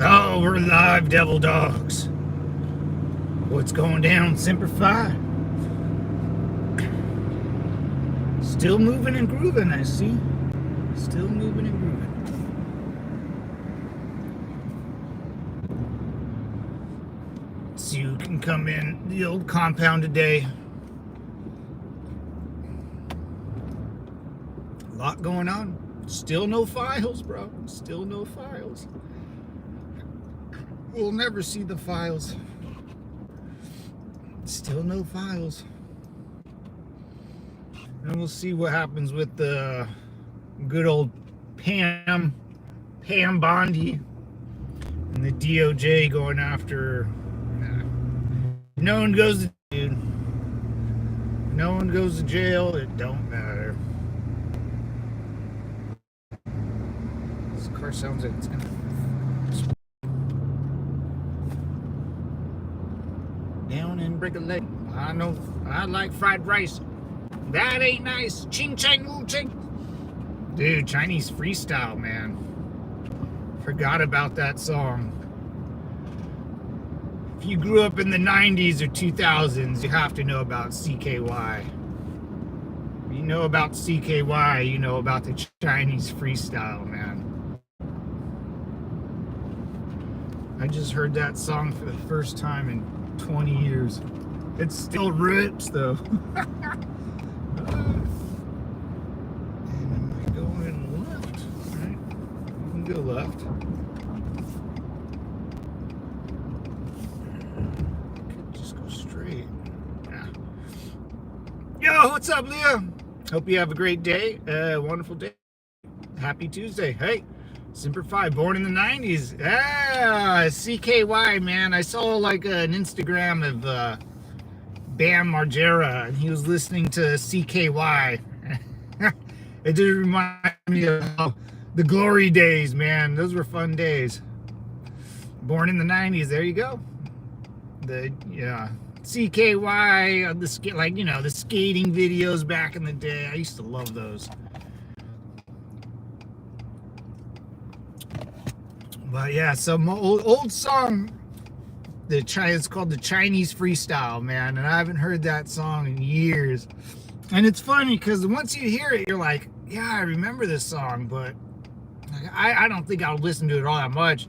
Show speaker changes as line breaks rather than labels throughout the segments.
Oh, we're live, devil dogs. What's going down, Semper Fi? Still moving and grooving, I see. Still moving and grooving. So you can come in the old compound today. A lot going on. Still no files, bro. Still no files. We'll never see the files. Still no files. And we'll see what happens with the good old Pam Bondi and the DOJ going after. No one goes to dude. No one goes to jail. It don't matter. This car sounds like it's gonna. Down in Brick Lake. I know I like fried rice. That ain't nice. Ching chang woo ching. Dude, Chinese freestyle, man. Forgot about that song. If you grew up in the 90s or 2000s, you have to know about CKY. If you know about CKY, you know about the Chinese freestyle, man. I just heard that song for the first time in 20 years. It still rips though. And am I going left? Right? You can go left. Could just go straight. Yeah. Yo, what's up, Leah? Hope you have a great day. Wonderful day. Happy Tuesday. Hey. Semper Fi, born in the 90s. Ah, CKY, man. I saw like an Instagram of Bam Margera, and he was listening to CKY. It did remind me of the glory days, man. Those were fun days. Born in the 90s. There you go. The CKY, the skating videos back in the day. I used to love those. But yeah, some old song. It's called the Chinese Freestyle, man, and I haven't heard that song in years. And it's funny because once you hear it, you're like, yeah, I remember this song, but I don't think I'll listen to it all that much.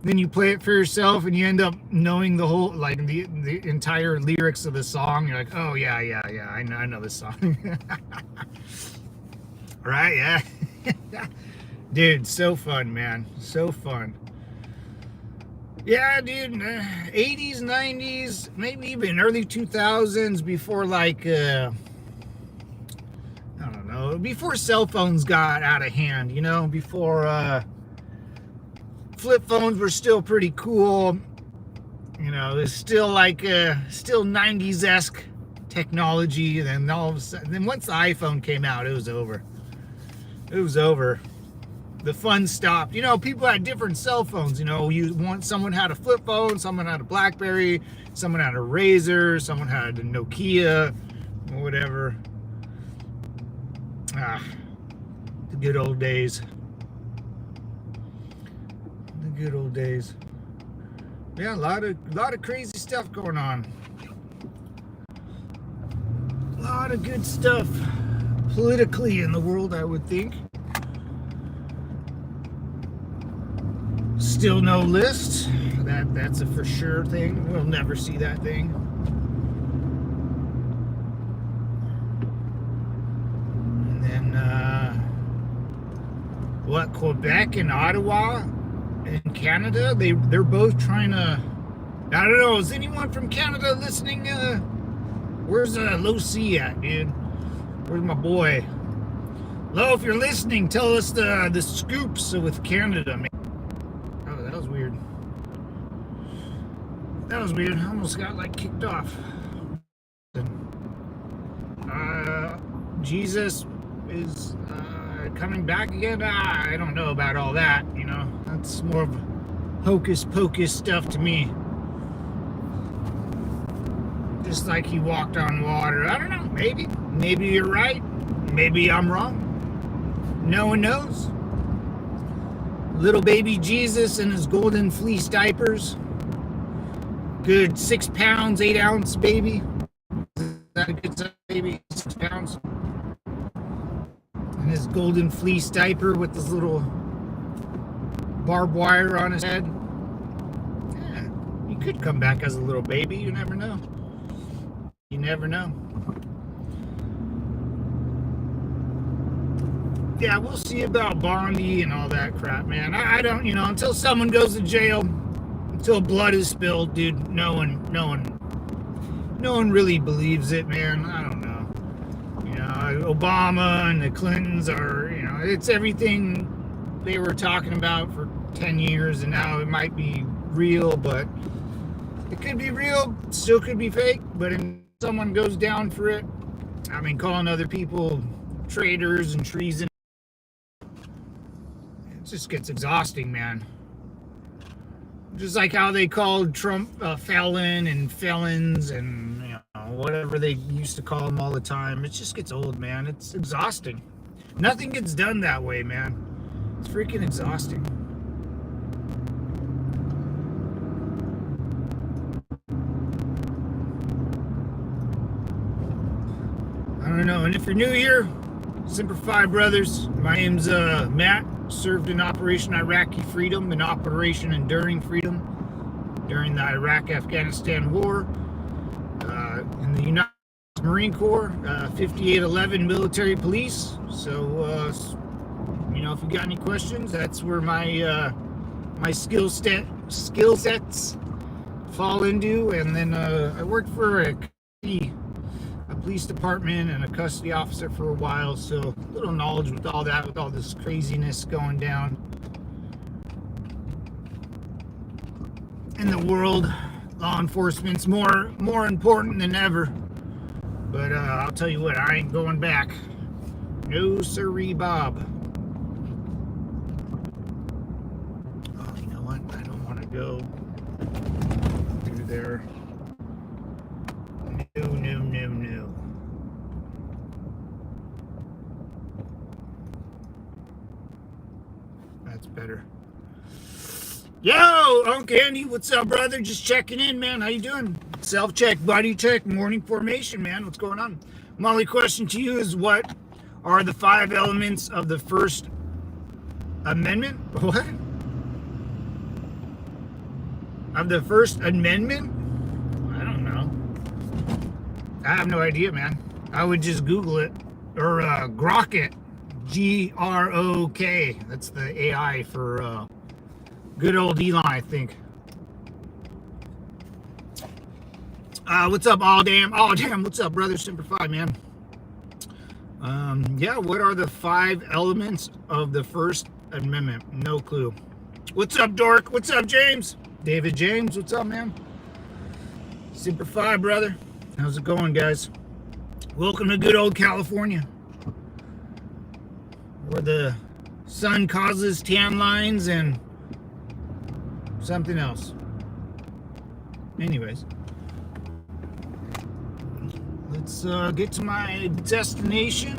Then you play it for yourself, and you end up knowing the whole, like the entire lyrics of the song. You're like, oh yeah, I know this song. Right? Yeah. Dude, so fun, man. So fun. Yeah, dude. 80s, 90s, maybe even early 2000s, before like, I don't know, before cell phones got out of hand, you know, before flip phones were still pretty cool. You know, it's still like, still 90s-esque technology. Then all of a sudden, then once the iPhone came out, it was over. It was over. The fun stopped. You know, people had different cell phones. You know, someone had a flip phone, someone had a BlackBerry, someone had a Razor, someone had a Nokia, or whatever. Ah, the good old days. The good old days. Yeah, a lot of crazy stuff going on. A lot of good stuff politically in the world, I would think. Still no list. That's a for sure thing. We'll never see that thing. And then Quebec and Ottawa in Canada, they're both trying to. I don't know. Is anyone from Canada listening? Where's Low C at, dude? Where's my boy? Lo, if you're listening, tell us the scoops with Canada, man. That was weird. I almost got like kicked off. Jesus is coming back again. I don't know about all that. You know, that's more of hocus pocus stuff to me. Just like he walked on water. I don't know. Maybe you're right. Maybe I'm wrong. No one knows. little baby Jesus in his golden fleece diapers. Good 6 pounds, 8 ounce baby. Is that a good size baby? 6 pounds. And his golden fleece diaper with his little barbed wire on his head. Yeah, he could come back as a little baby. You never know. You never know. Yeah, we'll see about Bondi and all that crap, man. I don't, until someone goes to jail, until blood is spilled, dude, no one really believes it, man. I don't know. Obama and the Clintons are, it's everything they were talking about for 10 years, and now it might be real, but it could be real, still could be fake, but if someone goes down for it, calling other people traitors and treason, it just gets exhausting, man. Just like how they called Trump a felon and felons and whatever they used to call him all the time. It just gets old, man. It's exhausting. Nothing gets done that way, man. It's freaking exhausting. I don't know. And if you're new here, Semper Fi brothers, my name's Matt. Served in Operation Iraqi Freedom and Operation Enduring Freedom during the Iraq-Afghanistan War. In the United States Marine Corps, 5811 Military Police. So, if you got any questions, that's where my my skill sets fall into. And then I worked for a police department and a custody officer for a while, so a little knowledge with all that, with all this craziness going down in the world. Law enforcement's more important than ever, but I'll tell you what, I ain't going back. No sirree, Bob. Oh, you know what? I don't want to go through there. No. That's better. Yo, Uncle Andy, what's up, brother? Just checking in, man. How you doing? Self-check, body check, morning formation, man. What's going on? My only question to you is, what are the 5 elements of the First Amendment? What? Of the First Amendment? I don't know. I have no idea, man. I would just Google it. Or Grok it. Grok. That's the AI for good old Elon, I think. What's up, all damn? What's up, brother? Semper Fi, man. Yeah, what are the 5 elements of the First Amendment? No clue. What's up, Dork? What's up, James? David James, what's up, man? Semper Fi, brother. How's it going, guys? Welcome to good old California, where the sun causes tan lines and something else. Anyways, let's get to my destination,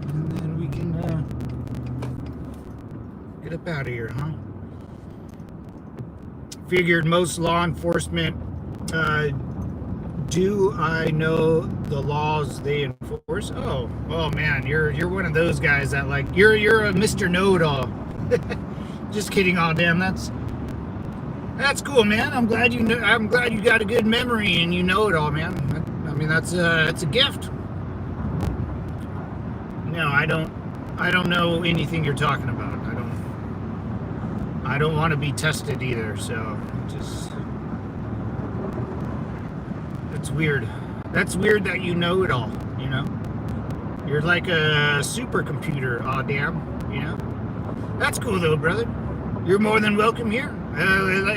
and then we can get up out of here, huh? Figured most law enforcement do I know the laws they enforce? Oh man, you're one of those guys that you're a Mr. Know-it-all. Just kidding. Oh damn, that's cool, man. I'm glad you got a good memory and you know it all, man. That's a gift. No, I don't know anything you're talking about. I don't want to be tested either, so just, it's weird. That's weird that you know it all, You're like a supercomputer, aw damn, That's cool though, brother. You're more than welcome here.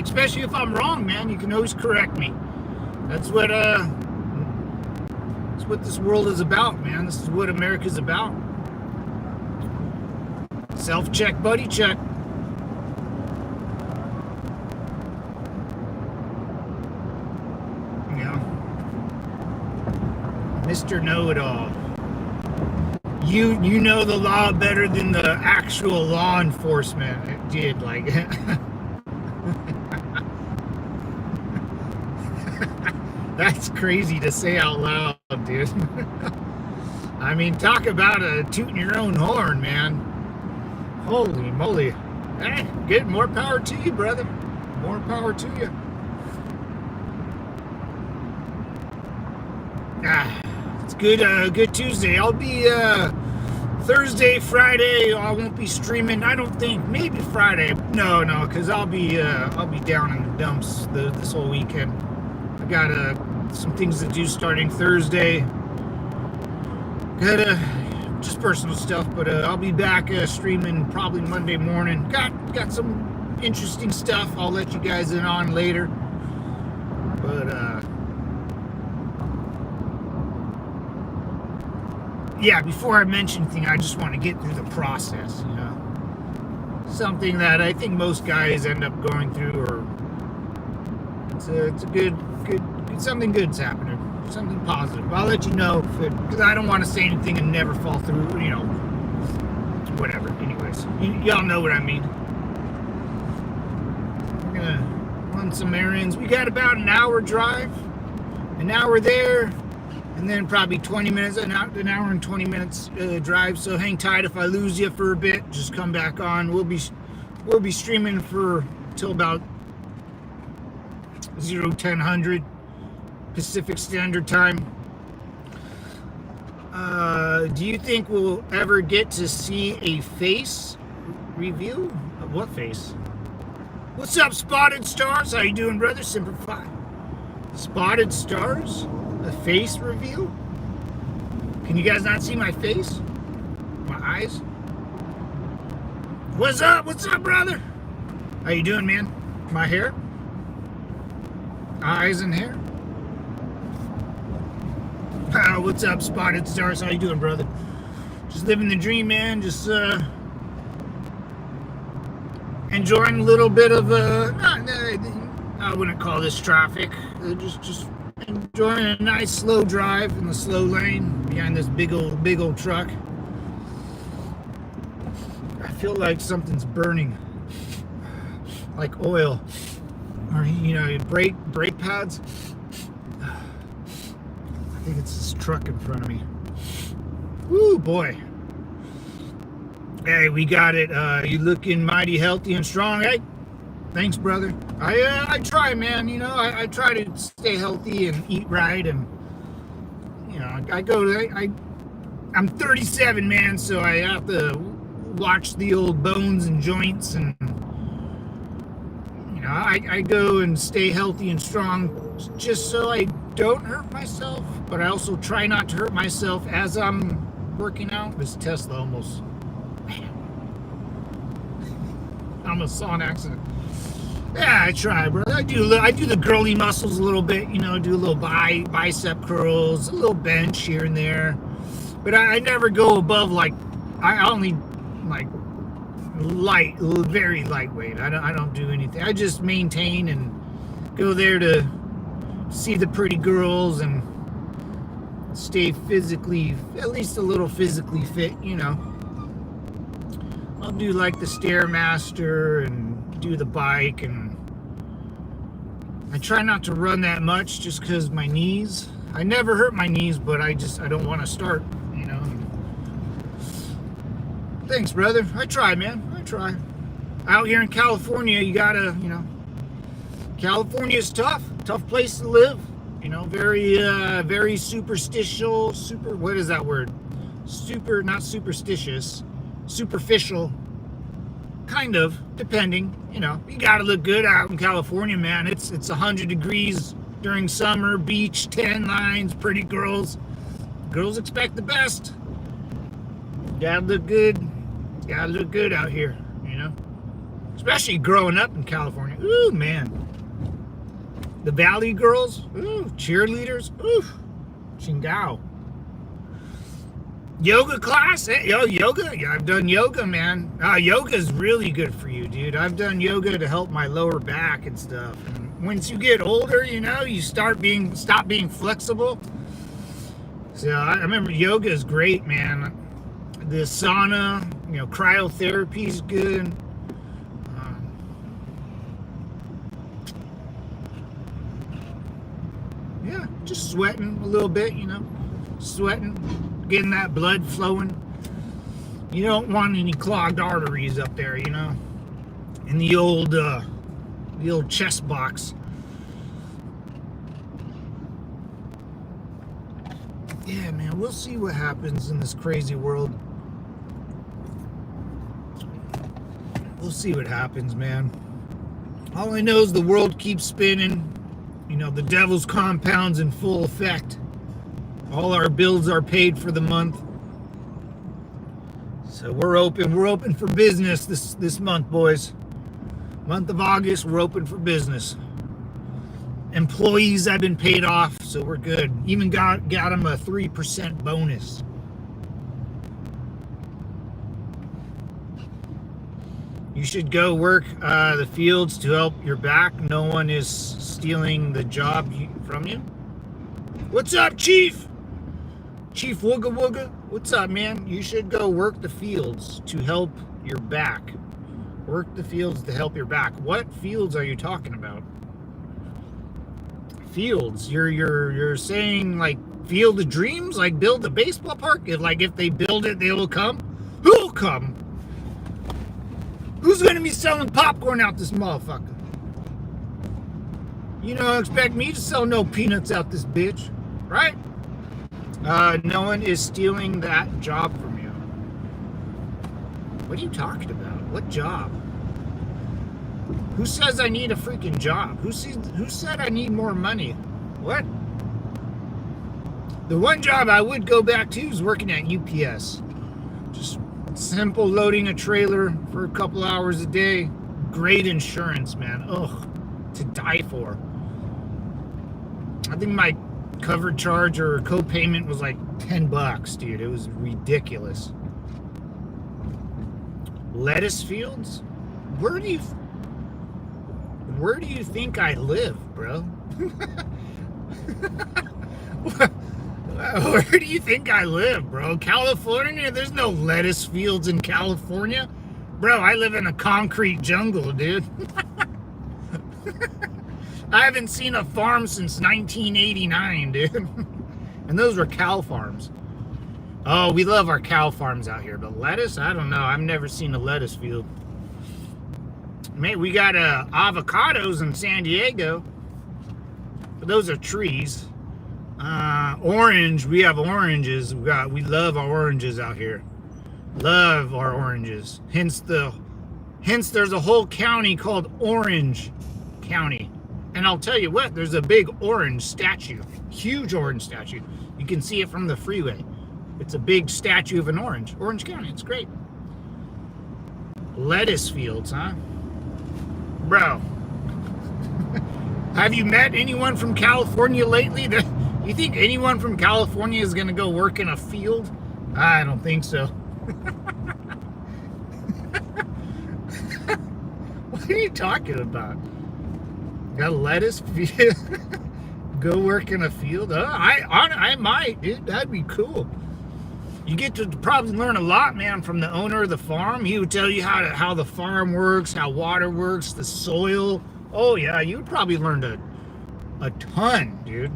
Especially if I'm wrong, man, you can always correct me. That's what this world is about, man. This is what America's about. Self-check, buddy check. Mr. Know-it-all. you know the law better than the actual law enforcement did. Like, that's crazy to say out loud, dude. I mean, talk about tooting your own horn, man. Holy moly. Hey, good. More power to you, brother. More power to you. It's good. Good Tuesday. I'll be Thursday, Friday. I won't be streaming. I don't think. Maybe Friday. No, because I'll be down in the dumps this whole weekend. I got some things to do starting Thursday. Got just personal stuff, but I'll be back streaming probably Monday morning. Got some interesting stuff. I'll let you guys in on later. But yeah, before I mention anything, I just want to get through the process, you know. Something that I think most guys end up going through, or it's a good something good's happening, something positive. I'll let you know because I don't want to say anything and never fall through, you know. Whatever. Anyways, y'all know what I mean. We're gonna run some errands. We got about an hour drive, an hour there. And then probably 20 minutes, an hour and 20 minutes drive. So hang tight. If I lose you for a bit, just come back on. We'll be streaming for till about 10:00 Pacific Standard Time. Do you think we'll ever get to see a face review? What face? What's up, Spotted Stars? How you doing, brother? Simplify. Spotted Stars? A face reveal? Can you guys not see my face? My eyes? What's up? What's up, brother? How you doing, man? My hair? Eyes and hair? What's up, Spotted Stars? How you doing, brother? Just living the dream, man. Just enjoying a little bit of I wouldn't call this traffic. Just enjoying a nice slow drive in the slow lane behind this big old truck. I feel like something's burning, like oil, or you know, brake pads. I think it's this truck in front of me. Woo, boy. Hey, we got it. You looking mighty healthy and strong. Hey, thanks, brother. I try, man. You know, I try to stay healthy and eat right, and you know, I'm 37, man, so I have to watch the old bones and joints, and you know, I go and stay healthy and strong just so I don't hurt myself, but I also try not to hurt myself as I'm working out. This Tesla almost saw an accident. Yeah, I try, bro. I do the girly muscles a little bit, you know, do a little bicep curls, a little bench here and there. But I never go above, like, I only, like, very lightweight. I don't do anything. I just maintain and go there to see the pretty girls and stay physically, at least a little physically fit, you know. I'll do, like, the Stairmaster and do the bike, and I try not to run that much just because my knees, I never hurt my knees, but I don't want to start, you know. Thanks, brother. I try, man. I try. Out here in California, you gotta, you know, California's tough place to live, you know, very superstitious, what is that word? Not superstitious, superficial. Kind of, depending, you know. You gotta look good out in California, man. It's 100 degrees during summer, beach, tan lines, pretty girls. Girls expect the best. Gotta look good. Gotta look good out here, you know. Especially growing up in California. Ooh, man. The Valley girls, ooh, cheerleaders, ooh, chingao. Yoga class? Yoga? Yeah, I've done yoga, man. Yoga is really good for you, dude. I've done yoga to help my lower back and stuff. And once you get older, you know, you stop being flexible. So I remember yoga is great, man. the sauna, cryotherapy is good. Yeah, just sweating a little bit, sweating, getting that blood flowing. You don't want any clogged arteries up there, in the old chest box. Yeah, man, we'll see what happens in this crazy world. We'll see what happens, man. All I know is the world keeps spinning. The devil's compound's in full effect. All our bills are paid for the month. So we're open for business this month, boys. Month of August, we're open for business. Employees have been paid off, so we're good. Even got them a 3% bonus. You should go work the fields to help your back. No one is stealing the job from you. What's up, Chief? Chief Wooga Wooga? What's up, man? You should go work the fields to help your back. Work the fields to help your back. What fields are you talking about? Fields? You're saying like Field of Dreams? Like build a baseball park? If they build it, they will come? Who will come? Who's gonna be selling popcorn out this motherfucker? You don't expect me to sell no peanuts out this bitch, right? No one is stealing that job from you. What are you talking about? What job? Who says I need a freaking job? Who said I need more money? What? The one job I would go back to is working at UPS. Just simple loading a trailer for a couple hours a day. Great insurance, man. Ugh, to die for. I think my covered charge or co-payment was like $10, dude. It was ridiculous. Lettuce fields? Where do you think I live, bro? Where do you think I live, bro? California? There's no lettuce fields in California. Bro, I live in a concrete jungle, dude. I haven't seen a farm since 1989, dude. And those were cow farms. Oh, we love our cow farms out here. But lettuce? I don't know. I've never seen a lettuce field. Man, we got avocados in San Diego. But those are trees. Orange. We have oranges. We love our oranges out here. Love our oranges. Hence there's a whole county called Orange County. And I'll tell you what, there's a big orange statue. Huge orange statue. You can see it from the freeway. It's a big statue of an orange. Orange County, it's great. Lettuce fields, huh? Bro. Have you met anyone from California lately? You think anyone from California is going to go work in a field? I don't think so. What are you talking about? Got a lettuce field? Go work in a field? I might, dude. That'd be cool. You get to probably learn a lot, man, from the owner of the farm. He would tell you how the farm works, how water works, the soil. Oh yeah, you would probably learn a ton, dude.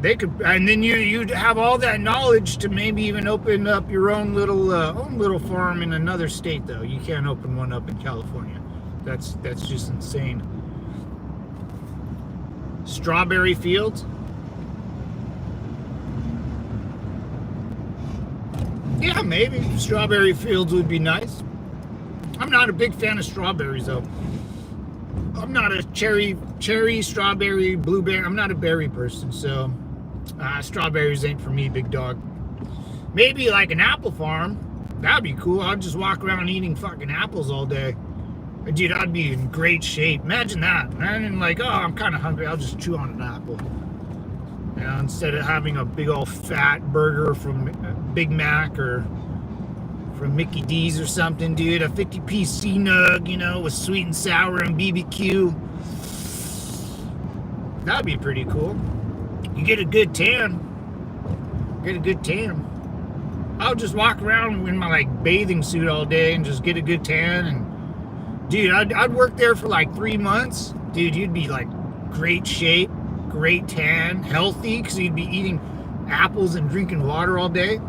They could, and then you'd have all that knowledge to maybe even open up your own little farm in another state. Though you can't open one up in California. That's just insane. Strawberry fields? Yeah, maybe strawberry fields would be nice. I'm not a big fan of strawberries though. I'm not a cherry, strawberry, blueberry. I'm not a berry person, so strawberries ain't for me, big dog. Maybe like an apple farm. That'd be cool. I'd just walk around eating fucking apples all day. Dude, I'd be in great shape. Imagine that. And like, oh, I'm kind of hungry. I'll just chew on an apple. Instead of having a big old fat burger from Big Mac or from Mickey D's or something, dude. A 50-piece C-Nug, with sweet and sour and BBQ. That'd be pretty cool. You get a good tan. I'll just walk around in my like bathing suit all day and just get a good tan. And dude, I'd work there for like 3 months. Dude, you'd be like great shape, great tan, healthy, because you'd be eating apples and drinking water all day.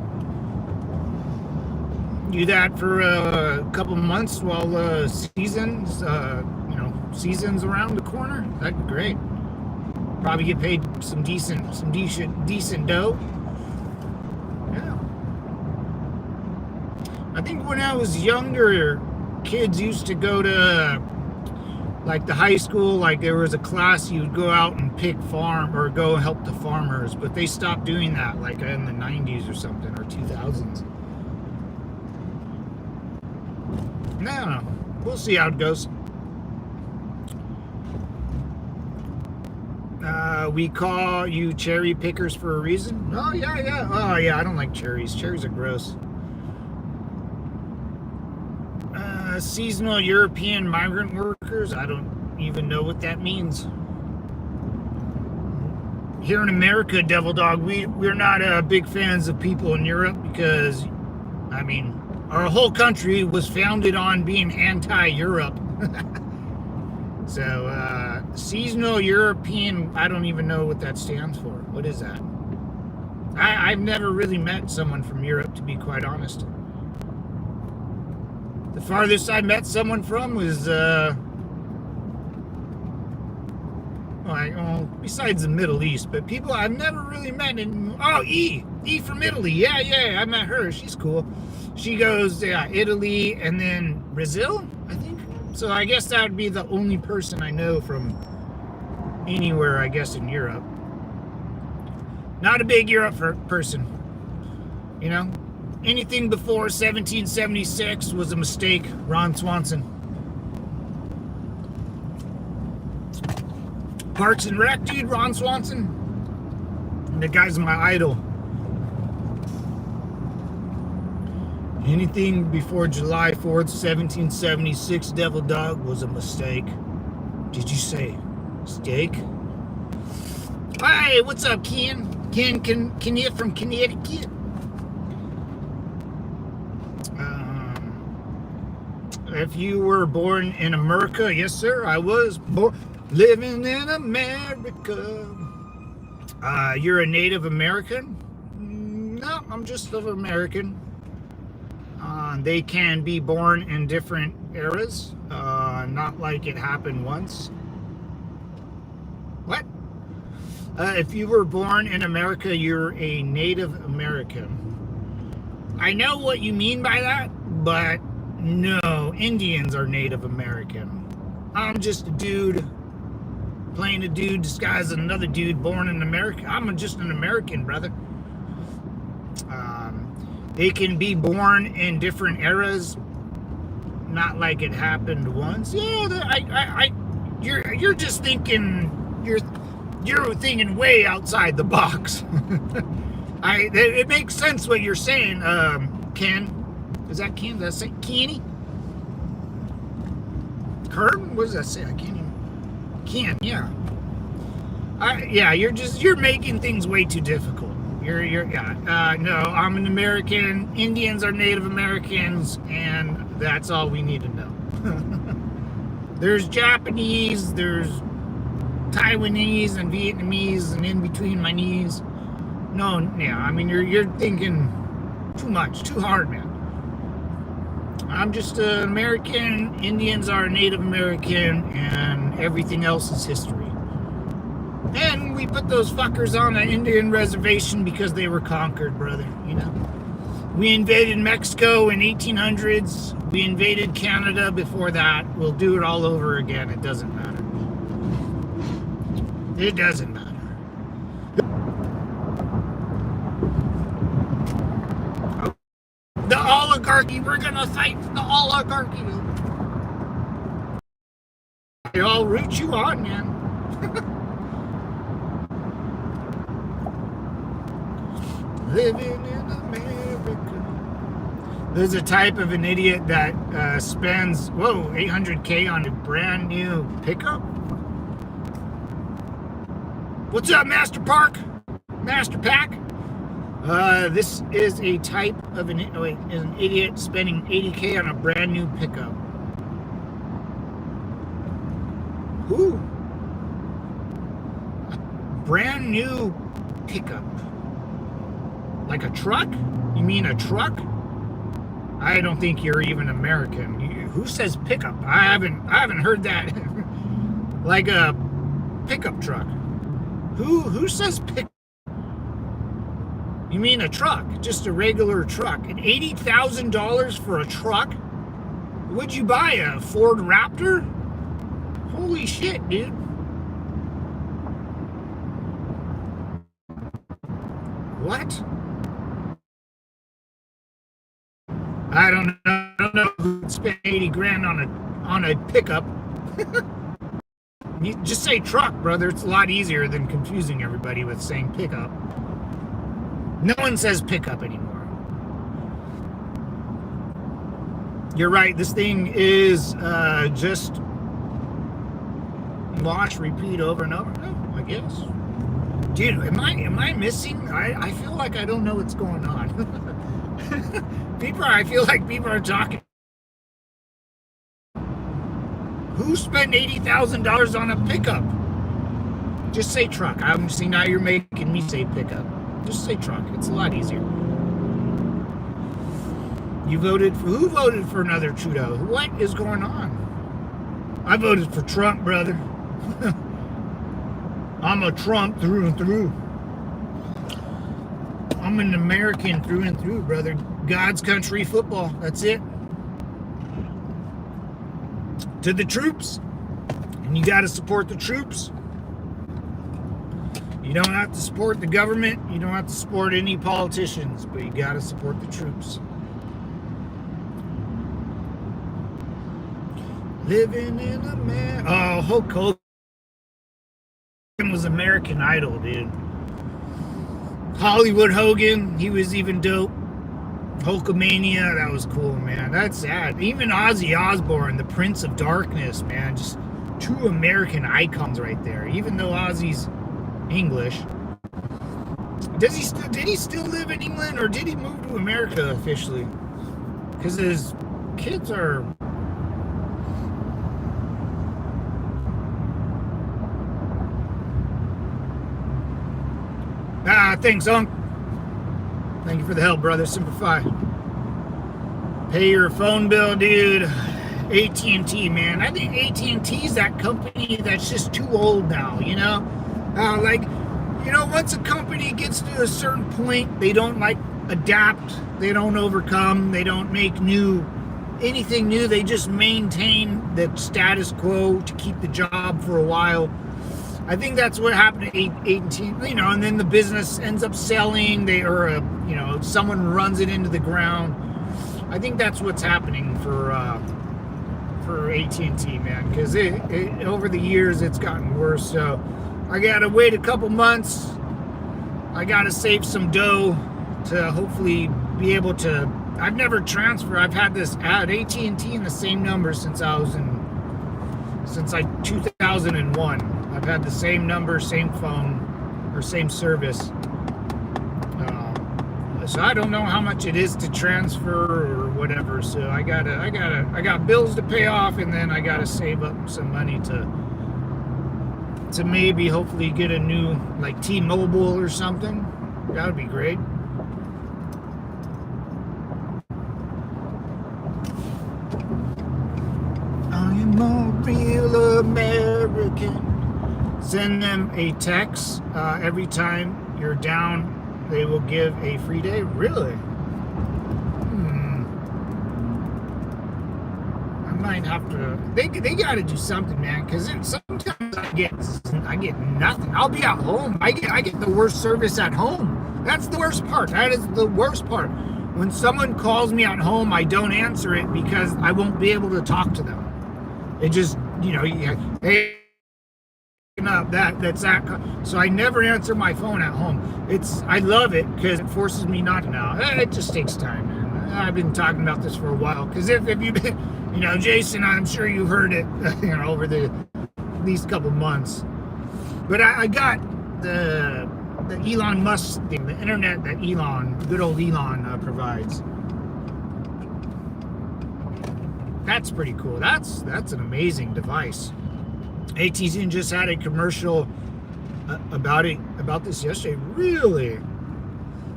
Do that for a couple months while seasons around the corner. That'd be great. Probably get paid some decent dough. Yeah. I think when I was younger, kids used to go to like the high school, like there was a class you would go out and pick farm or go help the farmers, but they stopped doing that like in the 90s or something, or 2000s. No, we'll see how it goes. We call you cherry pickers for a reason. Oh yeah. Oh yeah, I don't like cherries. Cherries are gross. Seasonal European migrant workers. I don't even know what that means. Here in America, Devil Dog, we're not big fans of people in Europe because, I mean, our whole country was founded on being anti-Europe. So, seasonal European, I don't even know what that stands for. What is that? I've never really met someone from Europe, to be quite honest. The farthest I met someone from was, besides the Middle East, but people I've never really met in, E from Italy. Yeah, I met her. She's cool. She goes, Italy and then Brazil, I think. So I guess that would be the only person I know from anywhere, I guess, in Europe. Not a big Europe person. You know? Anything before 1776 was a mistake. Ron Swanson. Parks and Rec, dude, Ron Swanson. And the guy's my idol. Anything before July 4th, 1776, Devil Dog, was a mistake. Did you say steak? Hey, what's up, Ken? Ken you from Connecticut? If you were born in America, yes, sir, I was born living in America. You're a Native American? No, I'm just an American. They can be born in different eras, not like it happened once. What? If you were born in America, you're a Native American. I know what you mean by that, but no, Indians are Native American. I'm just a dude playing a dude disguised as another dude born in America. I'm just an American, brother. They can be born in different eras, not like it happened once. Yeah, you're just thinking, you're thinking way outside the box. It makes sense what you're saying, Ken. Is that Ken? Does that say Kenny? Kern? What does that say? I can't even. Ken, yeah. You're making things way too difficult. No, I'm an American. Indians are Native Americans, and that's all we need to know. There's Japanese, there's Taiwanese and Vietnamese, and in between my knees. No, yeah, I mean you're thinking too much, too hard, man. I'm just an American. Indians are Native American, and everything else is history. And we put those fuckers on an Indian reservation because they were conquered, brother, you know. We invaded Mexico in 1800s. We invaded Canada before that. We'll do it all over again. It doesn't matter. It doesn't matter. The oligarchy, we're gonna fight the oligarchy. I'll root you on, man. Living in America. There's a type of an idiot that spends, $800K on a brand new pickup. What's up, Master Pack? This is a type of an idiot spending $80K on a brand new pickup. Who? A brand new pickup. Like a truck? You mean a truck? I don't think you're even American. Who says pickup? I haven't heard that. Like a pickup truck. Who says pickup? You mean a truck? Just a regular truck. And $80,000 for a truck? Would you buy a Ford Raptor? Holy shit, dude. What? I don't know who would spend 80 grand on a pickup. You just say truck, brother. It's a lot easier than confusing everybody with saying pickup. No one says pickup anymore. You're right. This thing is just watch, repeat over and over. Oh, I guess. Dude, am I missing? I feel like I don't know what's going on. I feel like people are talking. Who spent $80,000 on a pickup? Just say truck. I'm seeing now you're making me say pickup. Just say truck. It's a lot easier. Who voted for another Trudeau? What is going on? I voted for Trump, brother. I'm a Trump through and through. I'm an American through and through, brother. God's country football. That's it. To the troops. And you got to support the troops. You don't have to support the government. You don't have to support any politicians, but you got to support the troops. Living in America. Oh, Hulk Hogan was American Idol, dude. Hollywood Hogan, he was even dope. Hulkamania, that was cool, man. That's sad. Even Ozzy Osbourne, the Prince of Darkness, man. Just two American icons right there. Even though Ozzy's English. Did he still live in England, or did he move to America officially? Because his kids are... Thanks, Unc. Thank you for the help, brother. Simplify. Pay your phone bill, dude. AT&T, man. I think AT&T is that company that's just too old now, you know? Once a company gets to a certain point, they don't, adapt. They don't overcome. They don't make anything new. They just maintain the status quo to keep the job for a while. I think that's what happened to AT&T, and then the business ends up selling, someone runs it into the ground. I think that's what's happening for AT&T, man, because over the years it's gotten worse. So I gotta wait a couple months. I gotta save some dough to hopefully be able to. I've never transferred. I've had AT&T in the same number since 2001. I've had the same number, same phone, or same service. So I don't know how much it is to transfer or whatever. So I got bills to pay off, and then I gotta save up some money to maybe hopefully get a new T-Mobile or something. That would be great. I am a real American. Send them a text every time you're down. They will give a free day. Really? I might have to. They got to do something, man. Because sometimes I get nothing. I'll be at home. I get the worst service at home. That's the worst part. That is the worst part. When someone calls me at home, I don't answer it because I won't be able to talk to them. It just, hey. Up that's that, so I never answer my phone at home. I love it because it forces me not to now. It just takes time, man. I've been talking about this for a while because if you've been, Jason, I'm sure you've heard it, over these couple months. But I got the Elon Musk thing, the internet that good old Elon provides. That's pretty cool. That's an amazing device. AT&T just had a commercial about this yesterday. Really,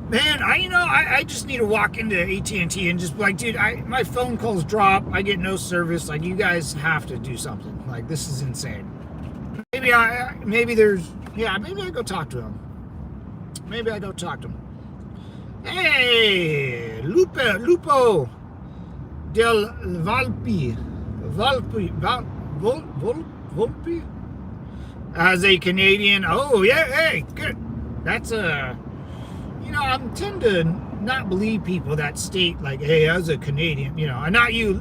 man. I just need to walk into AT&T and just be like, dude, my phone calls drop. I get no service. Like, you guys have to do something. Like, this is insane. Maybe I go talk to him. Maybe I go talk to him. Hey, Lupo del Volpe. As a Canadian, oh yeah, hey, good. That's I tend to not believe people that state like, hey, as a Canadian, not you,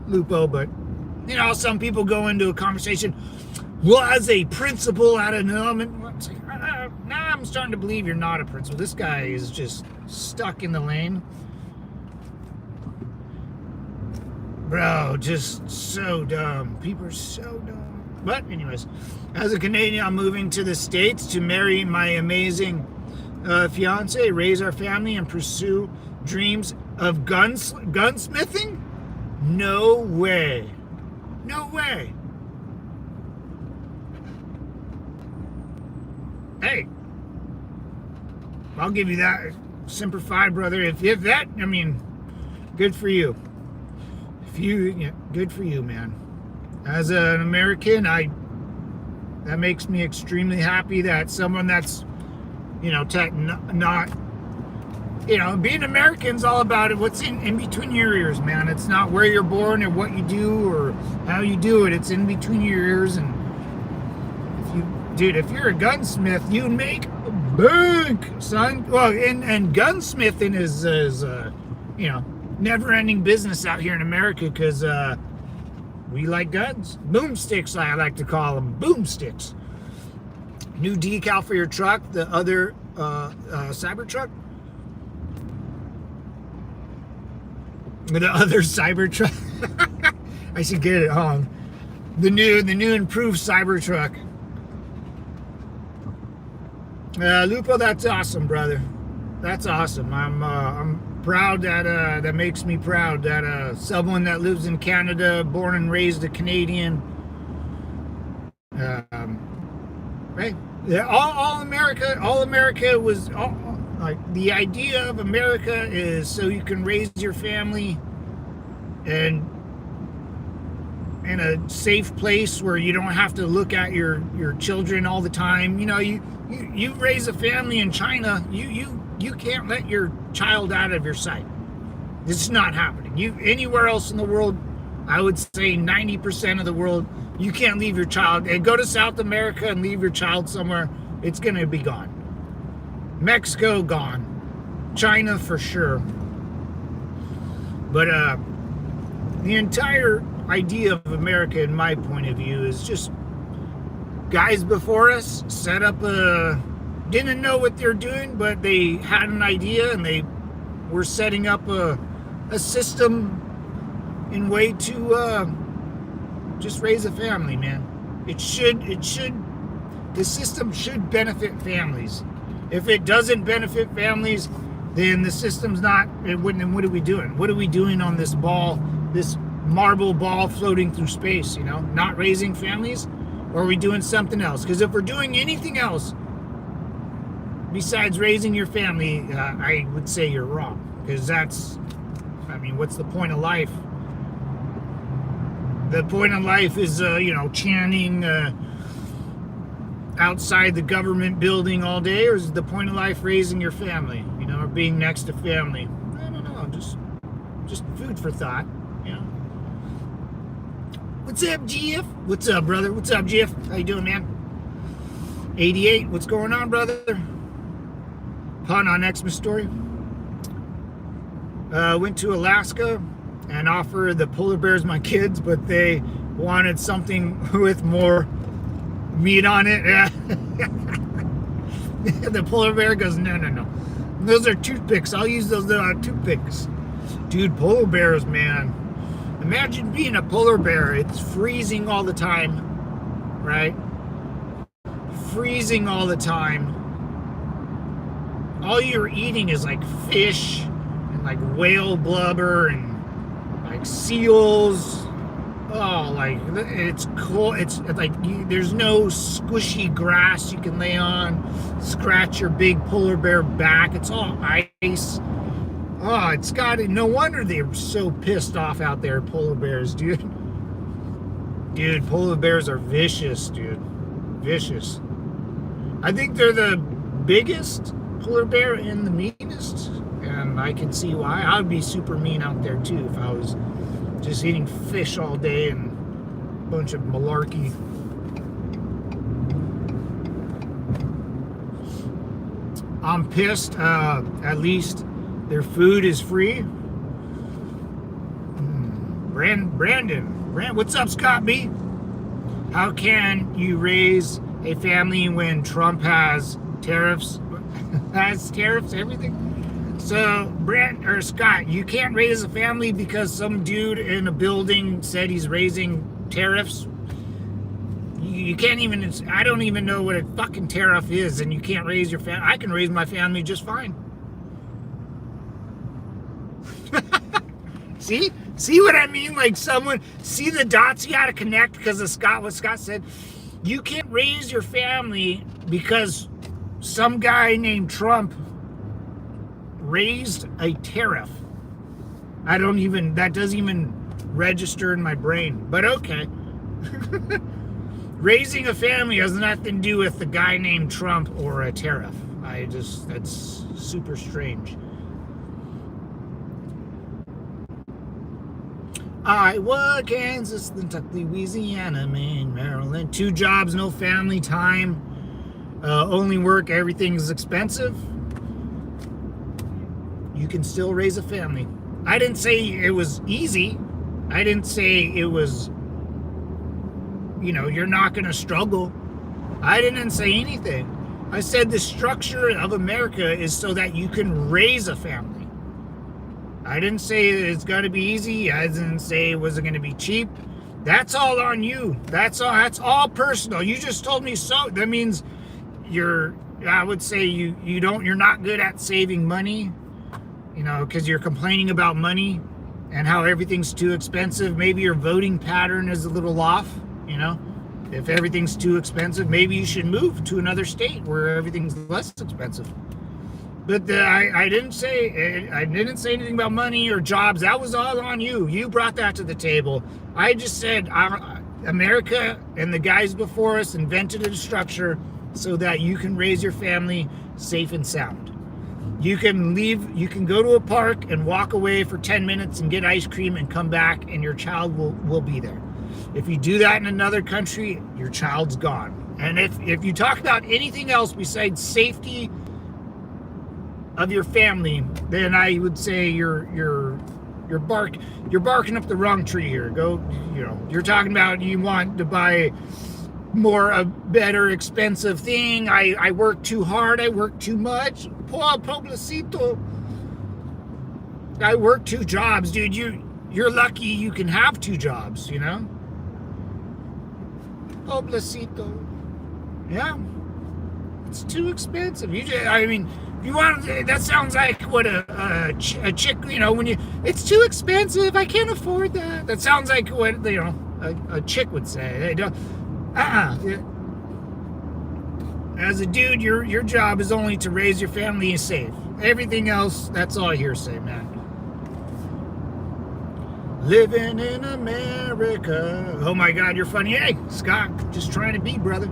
Lupo, but some people go into a conversation, well, as a principal at an element. Now I'm starting to believe you're not a principal. This guy is just stuck in the lane. Bro, just so dumb. People are so dumb. But anyways, as a Canadian, I'm moving to the States to marry my amazing fiance, raise our family, and pursue dreams of gunsmithing? No way. No way. Hey, I'll give you that. Semper Fi, brother. If that, good for you. Good for you, man. As an American, that makes me extremely happy that someone that's, not, being American's all about it. What's in between your ears, man. It's not where you're born or what you do or how you do it. It's in between your ears. And if you're a gunsmith, you make bank, son. Well, and gunsmithing is never-ending business out here in America because we like guns. Boomsticks, I like to call them. Boomsticks. New decal for your truck. The other Cybertruck. The other Cybertruck. I should get it on. The new improved Cybertruck. Lupo, that's awesome, brother. That's awesome. I'm proud that makes me proud that someone that lives in Canada, born and raised a Canadian, right? All America was like the idea of America is so you can raise your family and in a safe place where you don't have to look at your children all the time. You raise a family in China, you can't let your child out of your sight. This is not happening. Anywhere else in the world, I would say 90% of the world, you can't leave your child. And go to South America and leave your child somewhere, it's going to be gone. Mexico, gone. China, for sure. But the entire idea of America, in my point of view, is just guys before us set up didn't know what they're doing, but they had an idea and they were setting up a system in way to just raise a family, man. The system should benefit families. If it doesn't benefit families, then the system's not, then what are we doing? What are we doing on this marble ball floating through space, not raising families? Or are we doing something else? Because if we're doing anything else besides raising your family, I would say you're wrong. Because what's the point of life? The point of life is, chanting outside the government building all day, or is the point of life raising your family, or being next to family? I don't know, just food for thought, What's up, GF? What's up, brother? What's up, GF? How you doing, man? 88, what's going on, brother? Pun on Xmas story. Went to Alaska and offered the polar bears my kids, but they wanted something with more meat on it. The polar bear goes, no. Those are toothpicks. I'll use those toothpicks. Dude, polar bears, man. Imagine being a polar bear. It's freezing all the time, right? Freezing all the time. all you're eating is like fish and like whale blubber and like seals. Oh, like it's cool. It's like there's no squishy grass you can lay on, scratch your big polar bear back. It's all ice. Oh, it's got it. No wonder they're so pissed off out there, polar bears, dude. Dude, polar bears are vicious, dude. Vicious. I think they're the biggest polar bear and the meanest, and I can see why. I would be super mean out there too if I was just eating fish all day and a bunch of malarkey. I'm pissed. At least their food is free. Brandon, what's up, Scott B? How can you raise a family when Trump has tariffs? Has tariffs, everything? So, Scott, you can't raise a family because some dude in a building said he's raising tariffs. You can't even, I don't even know what a fucking tariff is, and you can't raise your family. I can raise my family just fine. See what I mean? Like see the dots you gotta connect because of what Scott said. You can't raise your family because some guy named Trump raised a tariff. That doesn't even register in my brain, but okay. Raising a family has nothing to do with the guy named Trump or a tariff. That's super strange. Iowa, Kansas, Kentucky, Louisiana, Maine, Maryland. 2 jobs, no family time. Only work, everything's expensive. You can still raise a family. I didn't say it was easy. I didn't say it was, you're not going to struggle. I didn't say anything. I said the structure of America is so that you can raise a family. I didn't say it's going to be easy. I didn't say it wasn't going to be cheap. That's all on you. That's all personal. You just told me so. That means I would say you're not good at saving money, because you're complaining about money and how everything's too expensive. Maybe your voting pattern is a little off, If everything's too expensive, maybe you should move to another state where everything's less expensive. But I didn't say anything about money or jobs. That was all on you. You brought that to the table. I just said America and the guys before us invented a structure so that you can raise your family safe and sound. You can go to a park and walk away for 10 minutes and get ice cream and come back and your child will be there. If you do that in another country, your child's gone. And if you talk about anything else besides safety of your family, then I would say you're barking up the wrong tree here. You're talking about you want to buy a better expensive thing. I work too hard. I work too much. Pobrecito. I work 2 jobs, dude. You're lucky you can have 2 jobs, Pobrecito. Yeah. It's too expensive. You want, that sounds like what a chick, when it's too expensive, I can't afford that. That sounds like what, a chick would say. They don't, As a dude, your job is only to raise your family and safe. Everything else, that's all hearsay, man. Living in America. Oh my God, you're funny. Hey, Scott, just trying to be, brother.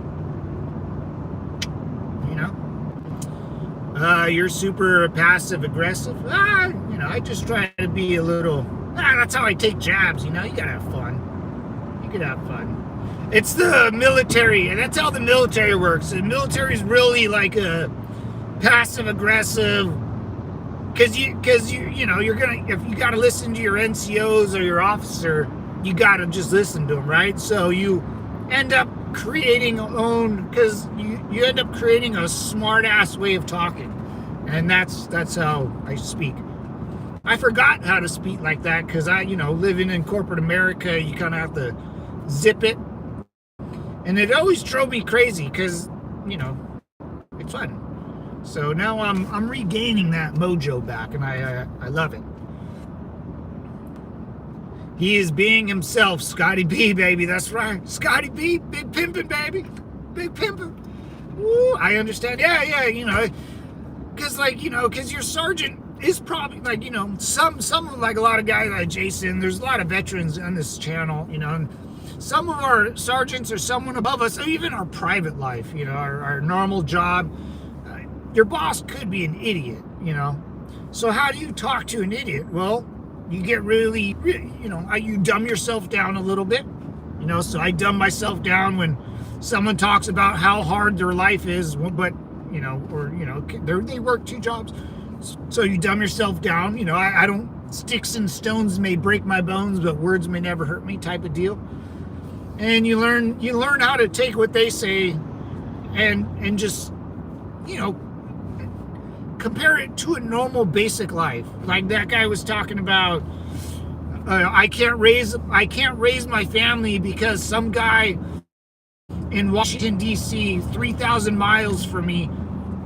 You're super passive aggressive. I just try to be a little. That's how I take jabs. You gotta have fun. You can have fun. It's the military, and that's how the military works. The military is really like a passive aggressive. Because you're gonna, if you gotta listen to your NCOs or your officer, you gotta just listen to them, right? So you end up creating because you end up creating a smart ass way of talking, and that's how I speak. I forgot how to speak like that because living in corporate America, you kind of have to zip it, and it always drove me crazy because it's fun. So now I'm regaining that mojo back, and I love it. He is being himself, Scotty B, baby. That's right, Scotty B, big pimpin', baby, big pimpin'. Woo, I understand. Yeah, you know, because your sergeant is probably like, you know, some like a lot of guys like Jason. There's a lot of veterans on this channel, you know, and some of our sergeants or someone above us, or even our private life, you know, our normal job. Your boss could be an idiot, you know. So how do you talk to an idiot? Well, you get really, you know, you dumb yourself down a little bit, you know. So I dumb myself down when someone talks about how hard their life is, but, you know, or, you know, they work 2 jobs. So you dumb yourself down, you know. I don't, sticks and stones may break my bones, but words may never hurt me type of deal. And you learn how to take what they say and just, you know, compare it to a normal basic life. Like that guy was talking about, I can't raise my family because some guy in Washington D.C. 3,000 miles from me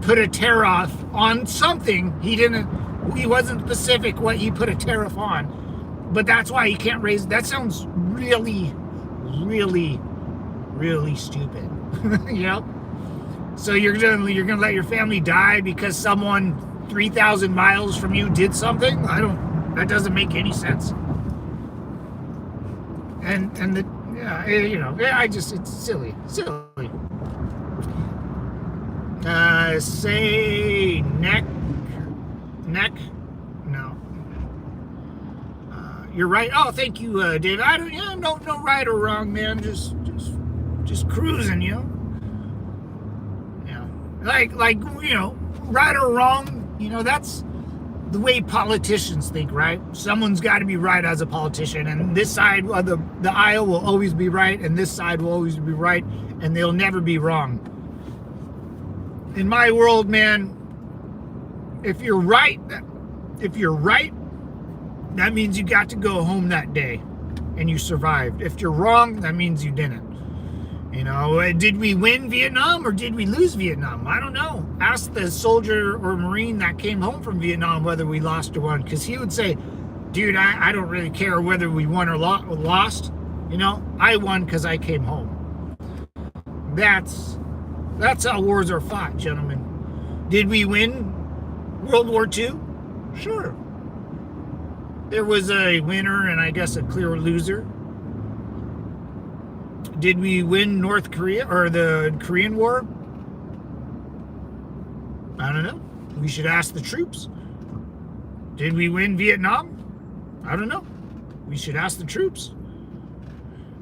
put a tariff on something. He wasn't specific what he put a tariff on, but that's why he can't raise. That sounds really, really, really stupid. You know. So you're gonna let your family die because someone 3,000 miles from you did something? That doesn't make any sense. And you know, it's silly. Say neck, no. You're right. Oh, thank you, Dave. No right or wrong, man. Just cruising, you know. Like, you know, right or wrong, you know, that's the way politicians think, right? Someone's got to be right as a politician, and this side of the aisle will always be right, and this side will always be right, and they'll never be wrong. In my world, man, if you're right, that means you got to go home that day, and you survived. If you're wrong, that means you didn't. You know, did we win Vietnam or did we lose Vietnam? I don't know. Ask the soldier or Marine that came home from Vietnam whether we lost or won, because he would say, dude, I don't really care whether we won or lost. You know, I won because I came home. That's how wars are fought, gentlemen. Did we win World War II? Sure. There was a winner and I guess a clear loser. Did we win North Korea or the Korean War? I don't know. We should ask the troops. Did we win Vietnam? I don't know. We should ask the troops.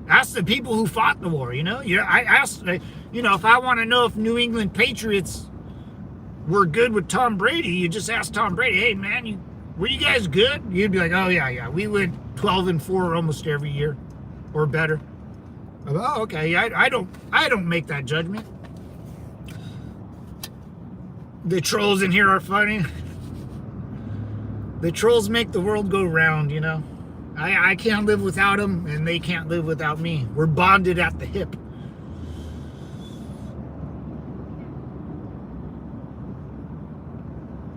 Ask the people who fought the war, you know? I asked, you know, if I want to know if New England Patriots were good with Tom Brady, you just ask Tom Brady, hey, man, were you guys good? You'd be like, oh, yeah. We went 12-4 almost every year or better. Oh, okay. I don't make that judgment. The trolls in here are funny. The trolls make the world go round, you know. I can't live without them, and they can't live without me. We're bonded at the hip.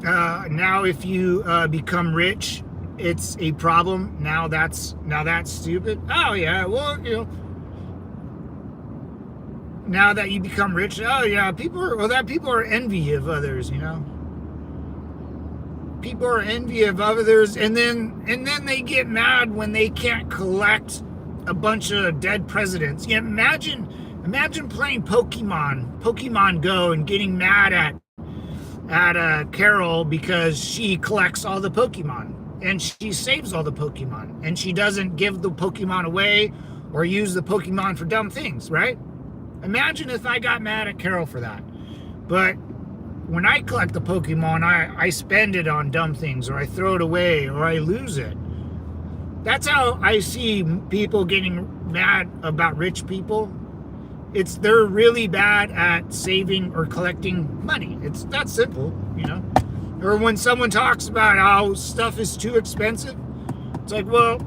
Now, if you become rich, it's a problem. Now that's stupid. Oh yeah, well, you know. Now that you become rich, oh yeah, people are envy of others, you know. People are envy of others, and then they get mad when they can't collect a bunch of dead presidents. Yeah, imagine playing Pokemon Go, and getting mad at Carol because she collects all the Pokemon and she saves all the Pokemon and she doesn't give the Pokemon away or use the Pokemon for dumb things, right? Imagine if I got mad at Carol for that. But when I collect the Pokemon, I spend it on dumb things, or I throw it away, or I lose it. That's how I see people getting mad about rich people. They're really bad at saving or collecting money. It's that simple, you know. Or when someone talks about how stuff is too expensive, it's like, well,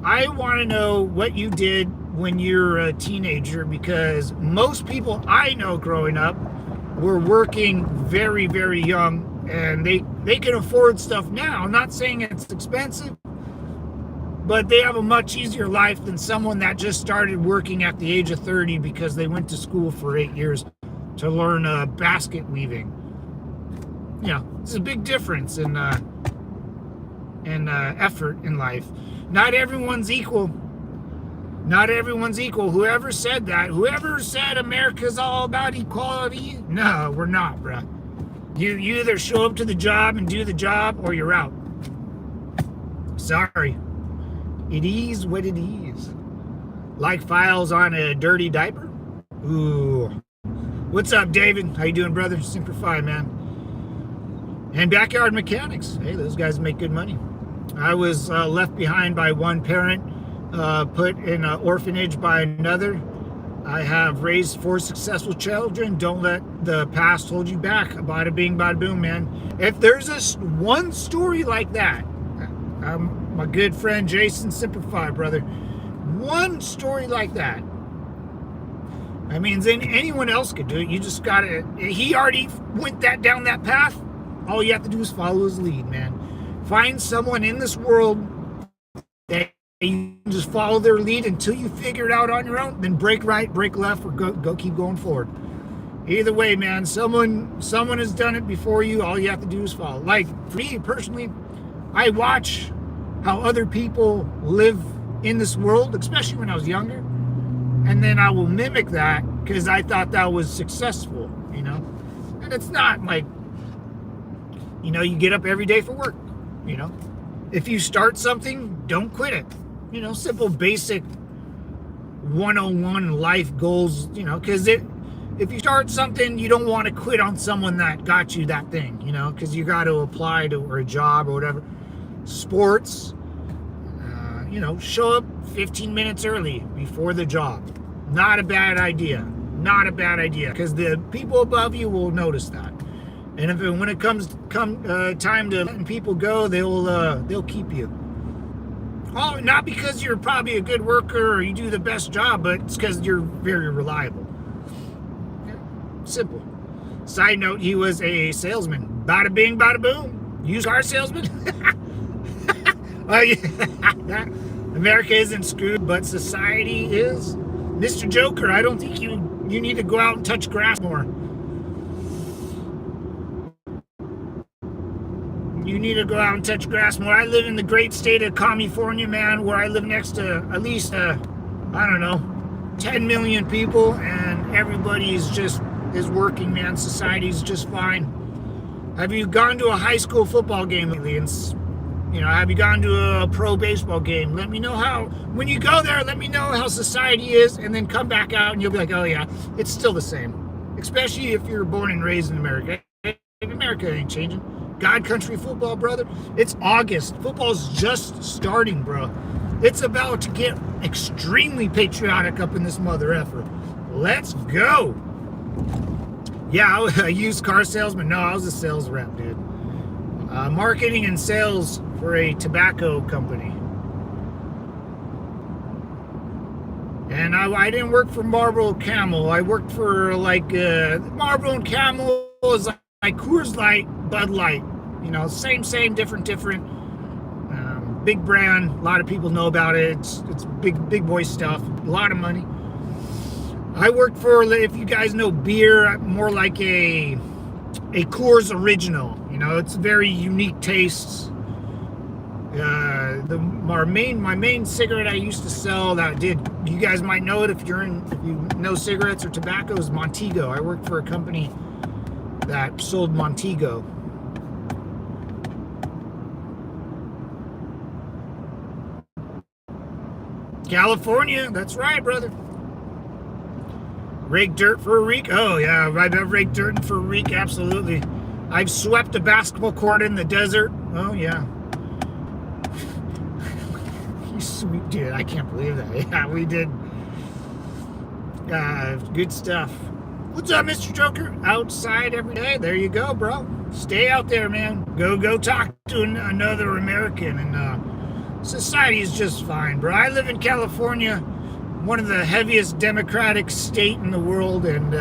I want to know what you did when you're a teenager, because most people I know growing up were working very, very young, and they can afford stuff now. I'm not saying it's expensive, but they have a much easier life than someone that just started working at the age of 30 because they went to school for 8 years to learn basket weaving. It's a big difference in effort in life. Not everyone's equal. Not everyone's equal. Whoever said that, whoever said America's all about equality, no, we're not, bro. You either show up to the job and do the job, or you're out. Sorry. It is what it is. Like files on a dirty diaper? Ooh. What's up, David? How you doing, brother? Simplify, man. And backyard mechanics. Hey, those guys make good money. I was left behind by one parent, put in an orphanage by another. I have raised 4 successful children. Don't let the past hold you back. Bada bing, bada boom, man. If there's one story like that, my good friend Jason, Simplify, brother. One story like that. I mean, then anyone else could do it. You just gotta. He already went down that path. All you have to do is follow his lead, man. Find someone in this world that you just follow their lead until you figure it out on your own. Then break right, break left, or go keep going forward. Either way, man, someone has done it before you. All you have to do is follow. Like for me personally, I watch how other people live in this world, especially when I was younger, and then I will mimic that because I thought that was successful, And it's not like, you get up every day for work, If you start something, don't quit it. Simple, basic 101 life goals, because if you start something, you don't want to quit on someone that got you that thing, because you got to apply to or a job or whatever. Sports, show up 15 minutes early before the job. Not a bad idea. Not a bad idea, because the people above you will notice that. And when it comes time to letting people go, they'll keep you. Oh, not because you're probably a good worker or you do the best job, but it's because you're very reliable. Simple. Side note, he was a salesman. Bada bing, bada boom. Used car salesman. Oh, yeah. America isn't screwed, but society is. Mr. Joker, I don't think you need to go out and touch grass more. You need to go out and touch grass more. I live in the great state of California, man, where I live next to at least, 10 million people, and everybody is working, man. Society's just fine. Have you gone to a high school football game lately? And, have you gone to a pro baseball game? Let me know when you go there, let me know how society is, and then come back out and you'll be like, oh yeah, it's still the same. Especially if you're born and raised in America. America ain't changing. God country football, brother. It's August. Football's just starting, bro. It's about to get extremely patriotic up in this mother effer. Let's go. Yeah, I used car salesman. No, I was a sales rep, dude. Marketing and sales for a tobacco company. And I didn't work for Marlboro Camel. I worked for Marlboro and Camel is like Coors Light, Bud Light, same, different. Big brand. A lot of people know about it. It's big boy stuff. A lot of money. I worked for, if you guys know beer, more like a Coors Original. It's very unique tastes. My main cigarette I used to sell you guys might know it if you know cigarettes or tobacco, is Montego. I worked for a company that sold Montego. California, that's right, brother. Rake dirt for a reek? Oh yeah, I've raked dirt for a reek, absolutely. I've swept a basketball court in the desert. Oh yeah. You sweet dude, I can't believe that. Yeah, we did. Good stuff. What's up, Mr. Joker? Outside every day. There you go, bro. Stay out there, man. Go talk to another American, and society is just fine, bro. I live in California, one of the heaviest democratic state in the world, and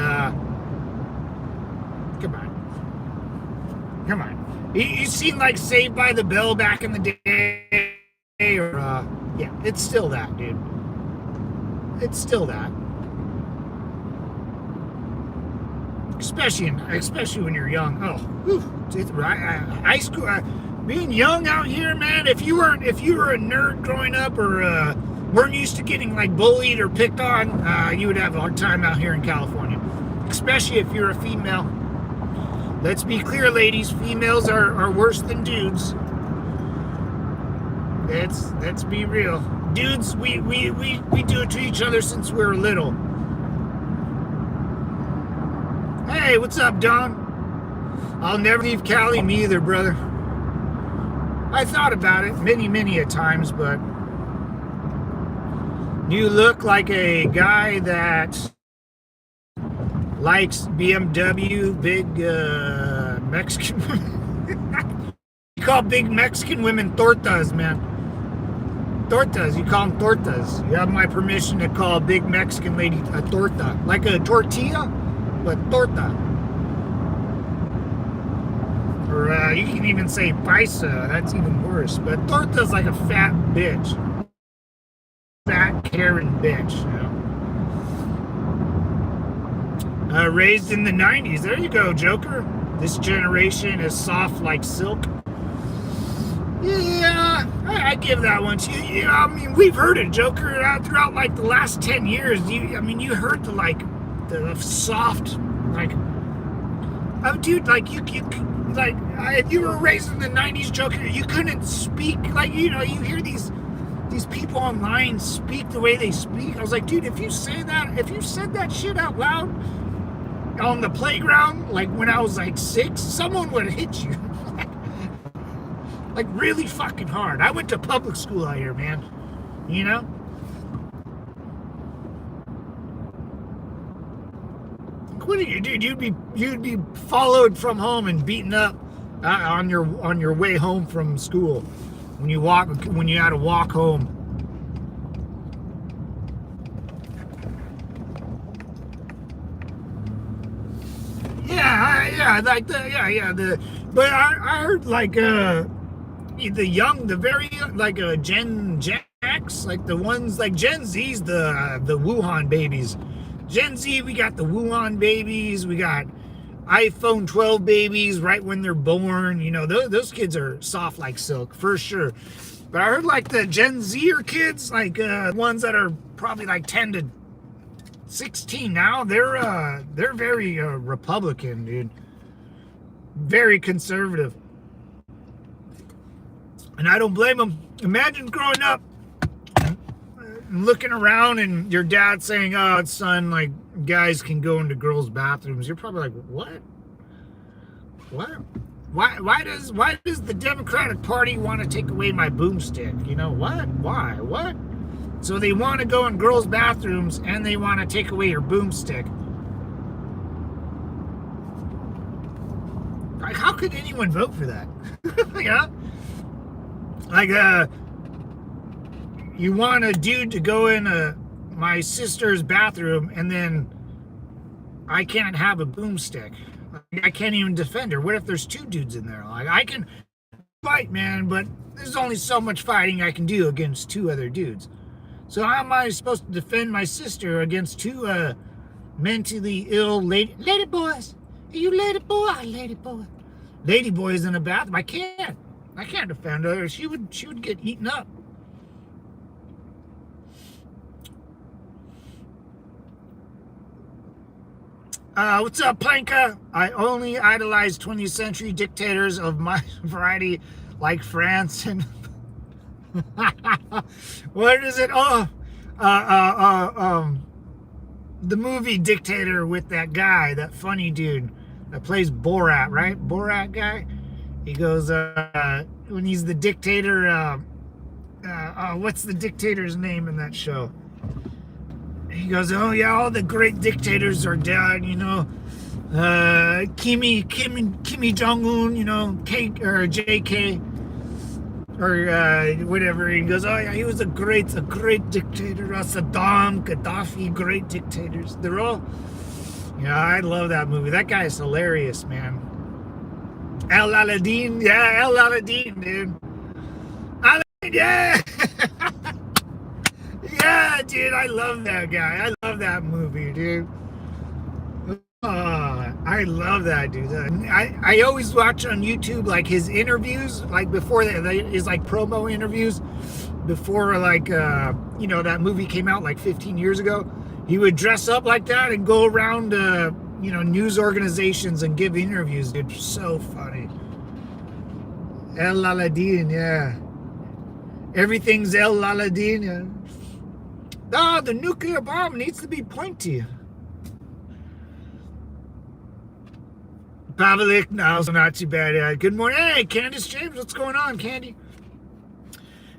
Come on. You seen like Saved by the Bell back in the day? Or, yeah, it's still that, dude. It's still that. Especially when you're young. Oh, whew, high school. Being young out here, man. If you were a nerd growing up, or weren't used to getting like bullied or picked on, you would have a hard time out here in California. Especially if you're a female. Let's be clear, ladies. Females are worse than dudes. Let's be real. Dudes, we do it to each other since we were little. Hey, what's up, Don? I'll never leave Cali, me either, brother. I thought about it many a times, but you look like a guy that likes BMW, big Mexican women. You call big Mexican women tortas, man. Tortas, you call them tortas. You have my permission to call a big Mexican lady a torta. Like a tortilla, but torta. Or you can even say paisa, that's even worse. But torta's like a fat bitch. Fat Karen bitch, you know. Raised in the 90s. There you go, Joker. This generation is soft like silk. Yeah, I give that one to you. You know, I mean, we've heard it, Joker, throughout like the last 10 years. You heard the soft, like, oh, dude, like if you were raised in the 90s, Joker, you couldn't speak. Like, you know, you hear these people online speak the way they speak. I was like, dude, if you said that shit out loud on the playground, like when I was like 6, someone would have hit you. Like really fucking hard. I went to public school out here, man. You know? What do you do? You'd be followed from home and beaten up on your way home from school when you had to walk home. But I heard like the very young, like Gen X, like the ones like Gen Z's the Wuhan babies. Gen Z, we got the Wuhan babies, we got iPhone 12 babies right when they're born. You know, those kids are soft like silk for sure. But I heard like the Gen Zer kids, like ones that are probably like 10 to 16 now, they're very Republican, dude. Very conservative. And I don't blame them. Imagine growing up and looking around and your dad saying, oh, son, like, guys can go into girls' bathrooms. You're probably like, what? Why does the Democratic Party want to take away my boomstick? You know, what? Why? What? So they want to go in girls' bathrooms and they want to take away your boomstick. Like, how could anyone vote for that? You know? Like, you want a dude to go in my sister's bathroom and then I can't have a boomstick. Like, I can't even defend her. What if there's 2 dudes in there? Like, I can fight, man, but there's only so much fighting I can do against 2 other dudes. So how am I supposed to defend my sister against 2 mentally ill lady boys? Are you lady boy? Lady boy. Lady boys in a bathroom. I can't defend her. She would get eaten up. What's up, Planka? I only idolize 20th century dictators of my variety, like France and what is it? Oh, the movie Dictator with that guy, that funny dude that plays Borat, right? Borat guy. He goes, when he's the dictator, what's the dictator's name in that show? He goes, oh yeah, all the great dictators are dead, you know. Kimi Jong-un, you know, JK, or whatever. He goes, oh yeah, he was a great dictator. Saddam, Gaddafi, great dictators. They're all, yeah, I love that movie. That guy is hilarious, man. El Aladdin, yeah, El Aladdin, dude. Aladdin, yeah. Yeah, dude, I love that guy. I love that movie, dude. I love that dude. I always watch on YouTube like his interviews, like before his like promo interviews, before like that movie came out like 15 years ago. He would dress up like that and go around news organizations and give interviews. Dude, so funny. El Aladdin, yeah. Everything's El Aladdin. Yeah. Ah, the nuclear bomb needs to be pointy. Pavlik, no, not too bad. Good morning. Hey, Candace James, what's going on, Candy?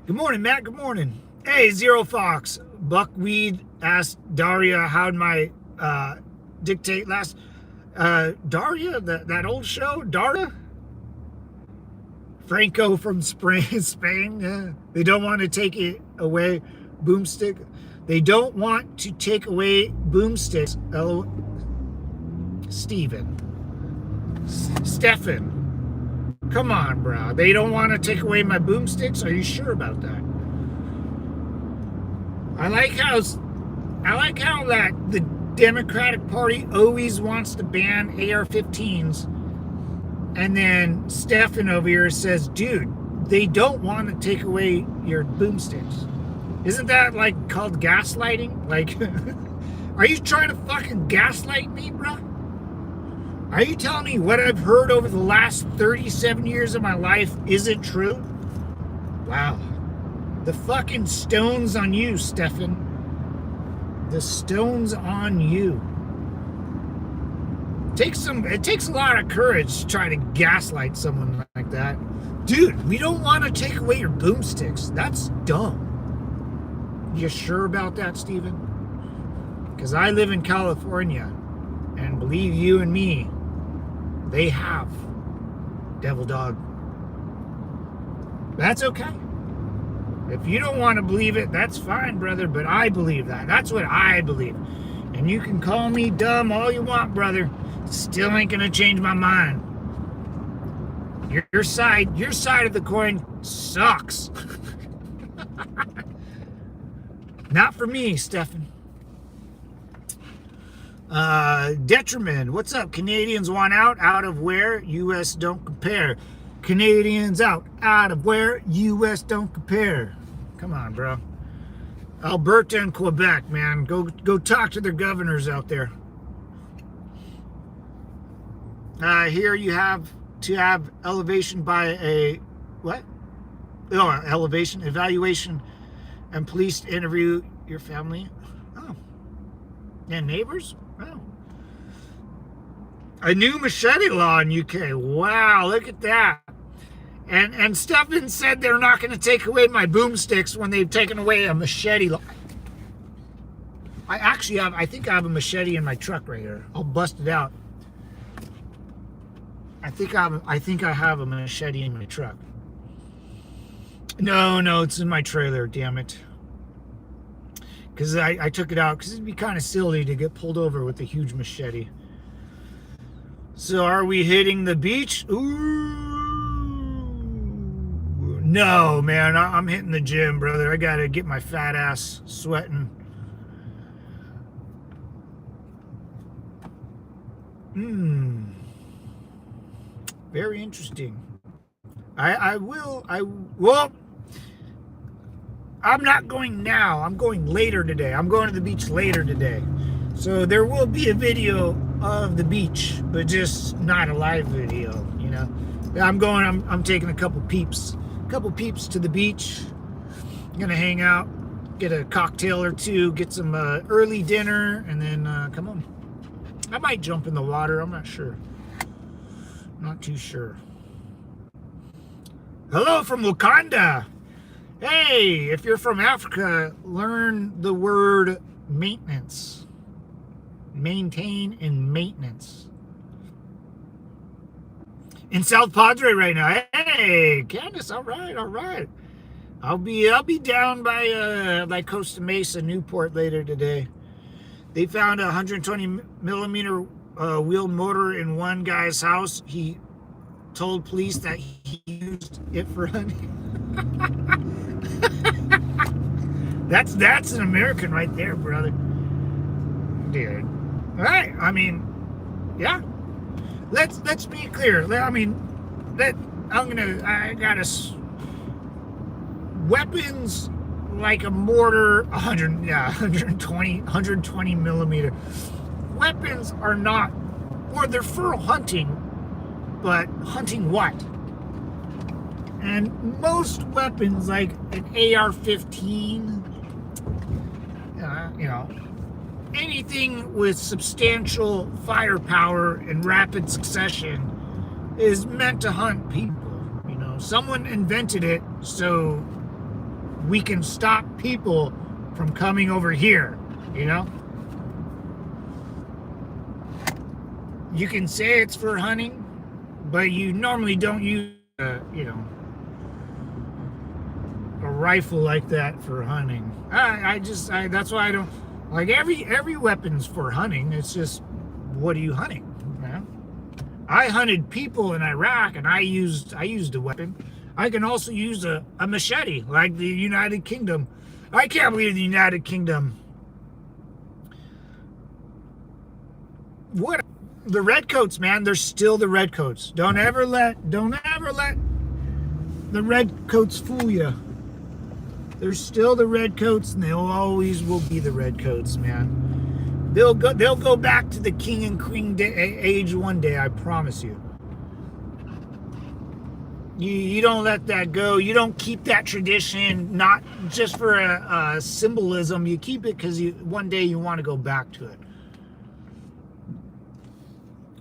Good morning, Matt. Good morning. Hey, Zero Fox. Buckweed asked Daria how'd my dictate last. Daria, that old show, Daria? Franco from Spain. Yeah. They don't want to take it away. Boomstick. They don't want to take away boomsticks. Oh, Stefan. Come on, bro. They don't want to take away my boomsticks? Are you sure about that? I like how that the Democratic Party always wants to ban AR-15s. And then Stefan over here says, dude, they don't want to take away your boomsticks. Isn't that like called gaslighting? Like, are you trying to fucking gaslight me, bro? Are you telling me what I've heard over the last 37 years of my life isn't true? Wow. The fucking stone's on you, Stefan. The stone's on you. It takes a lot of courage to try to gaslight someone like that. Dude, we don't want to take away your boomsticks. That's dumb. You sure about that, Steven? Because I live in California, and believe you and me, they have devil dog. That's okay. If you don't want to believe it, that's fine, brother, but I believe that. That's what I believe. And you can call me dumb all you want, brother. Still ain't gonna change my mind. Your side of the coin sucks. Not for me, Stefan. Detriment. What's up? Canadians want out of where? U.S. don't compare. Canadians out of where? U.S. don't compare. Come on, bro. Alberta and Quebec, man. Go talk to their governors out there. Here you have to have elevation by a what? Oh, elevation, evaluation, and police to interview your family. Oh, and neighbors. Wow. A new machete law in UK. Wow, look at that. And Stefan said they're not going to take away my boomsticks when they've taken away a machete law. I think I have a machete in my truck right here. I'll bust it out. I think I have a machete in my truck. No, it's in my trailer, damn it. Because I took it out because it'd be kind of silly to get pulled over with a huge machete. So are we hitting the beach? Ooh. No, man, I'm hitting the gym, brother. I got to get my fat ass sweating. Very interesting. Well, I'm not going now. I'm going later today. I'm going to the beach later today. So there will be a video of the beach, but just not a live video, you know. I'm taking a couple peeps to the beach. I'm gonna hang out, get a cocktail or two, get some early dinner, and then come on. I might jump in the water. I'm not sure. Not too sure. Hello from Wakanda. Hey, if you're from Africa, learn the word maintenance. Maintain and maintenance. In South Padre right now. Hey, Candace, all right. I'll be down by Costa Mesa, Newport later today. They found a 120 millimeter wheel motor in one guy's house. He told police that he used it for hunting. That's an American right there, brother. Dude. Right? I mean, yeah. Let's be clear. I mean, I got weapons like a mortar, 120 millimeter. Weapons are not, or they're for hunting, but hunting what? And most weapons, like an AR-15, anything with substantial firepower in rapid succession is meant to hunt people. Someone invented it so we can stop people from coming over here. You can say it's for hunting, but you normally don't use a rifle like that for hunting. That's why I don't like every weapon's for hunting. It's just, what are you hunting? I hunted people in Iraq, and I used a weapon. I can also use a machete, like the United Kingdom. I can't believe the United Kingdom. What? The redcoats, man, they're still the redcoats. Don't ever let the redcoats fool you. They're still the redcoats, and they always will be the redcoats, man. They'll go back to the king and queen age one day, I promise you. You don't let that go. You don't keep that tradition, not just for a symbolism. You keep it because one day you want to go back to it.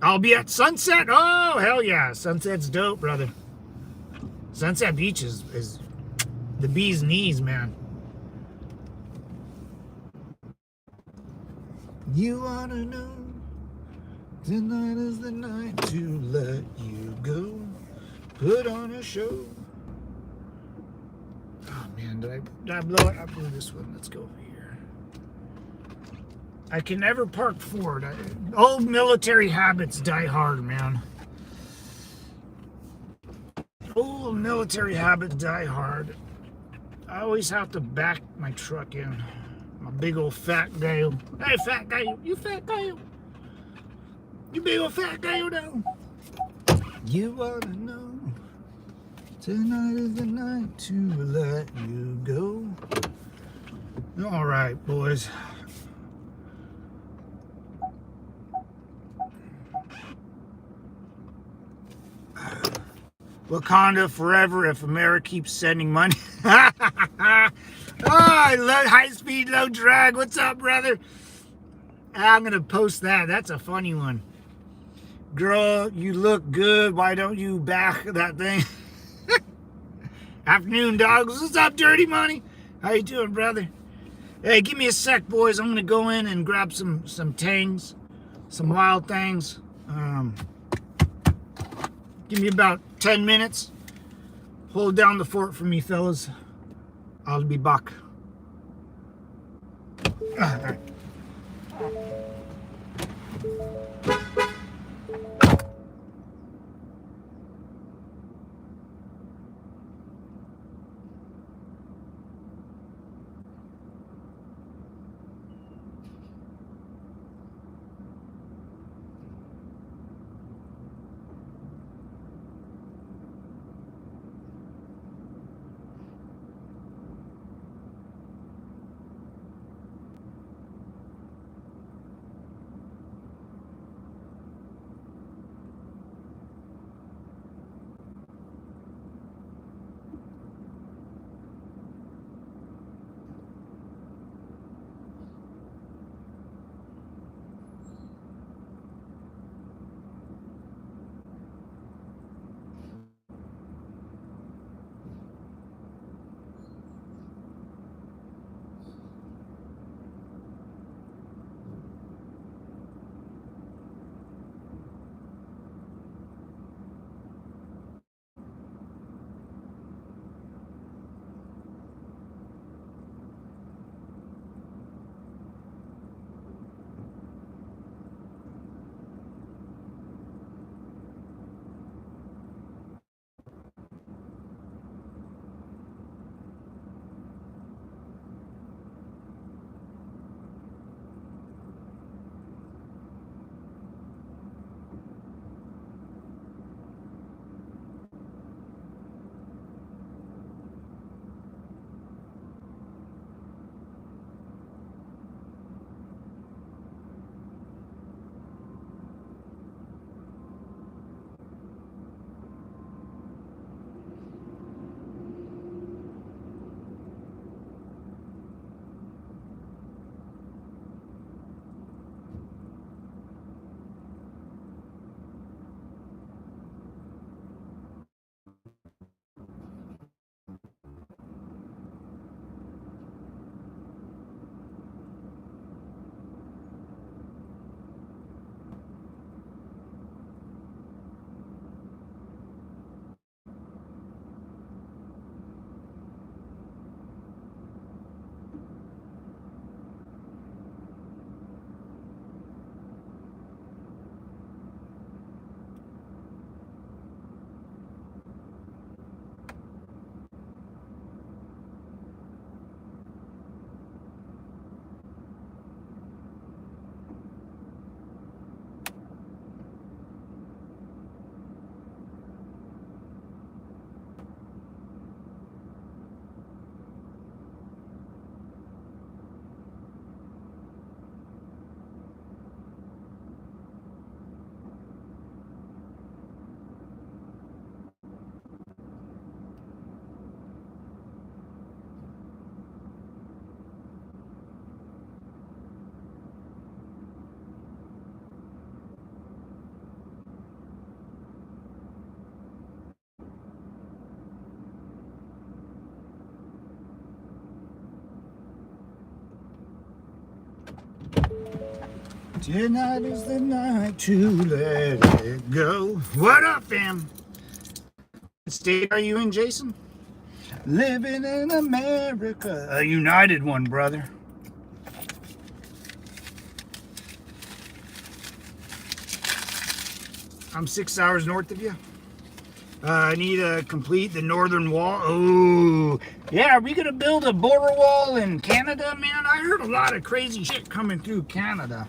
I'll be at Sunset. Oh, hell yeah. Sunset's dope, brother. Sunset Beach is the bee's knees, man. You ought to know tonight is the night to let you go. Put on a show. Oh, man, did I blow it? I blew this one. Let's go over here. I can never park forward. Old military habits die hard, man. Old military habits die hard. I always have to back my truck in. My big old fat guy. Hey, fat guy. You fat guy. You big old fat guy now. You ought to know tonight is the night to let you go. All right, boys. Wakanda forever if America keeps sending money. Oh, I love high speed, low drag. What's up, brother? I'm going to post that. That's a funny one. Girl, you look good. Why don't you back that thing? Afternoon, dogs. What's up, Dirty Money? How you doing, brother? Hey, give me a sec, boys. I'm going to go in and grab some tangs, some wild things. Give me about 10 minutes. Hold down the fort for me, fellas. I'll be back. All right. Tonight is the night to let it go. What up, fam? What state are you in, Jason? Living in America. A united one, brother. I'm 6 hours north of you. I need to complete the northern wall. Oh, yeah. Are we going to build a border wall in Canada, man? I heard a lot of crazy shit coming through Canada.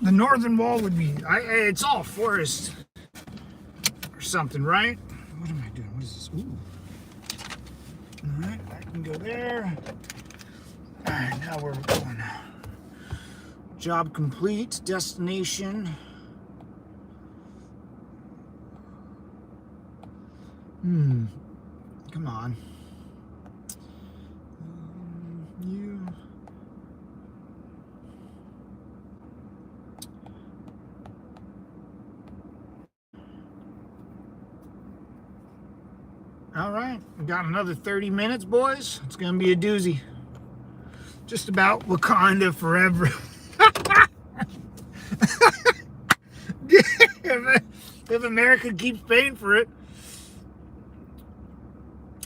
The northern wall would be, it's all forest or something, right? What am I doing? What is this? Ooh. All right, I can go there. All right, now where we're going. Job complete. Destination. Come on. You. All right, we got another 30 minutes, boys. It's gonna be a doozy. Just about Wakanda forever. if America keeps paying for it.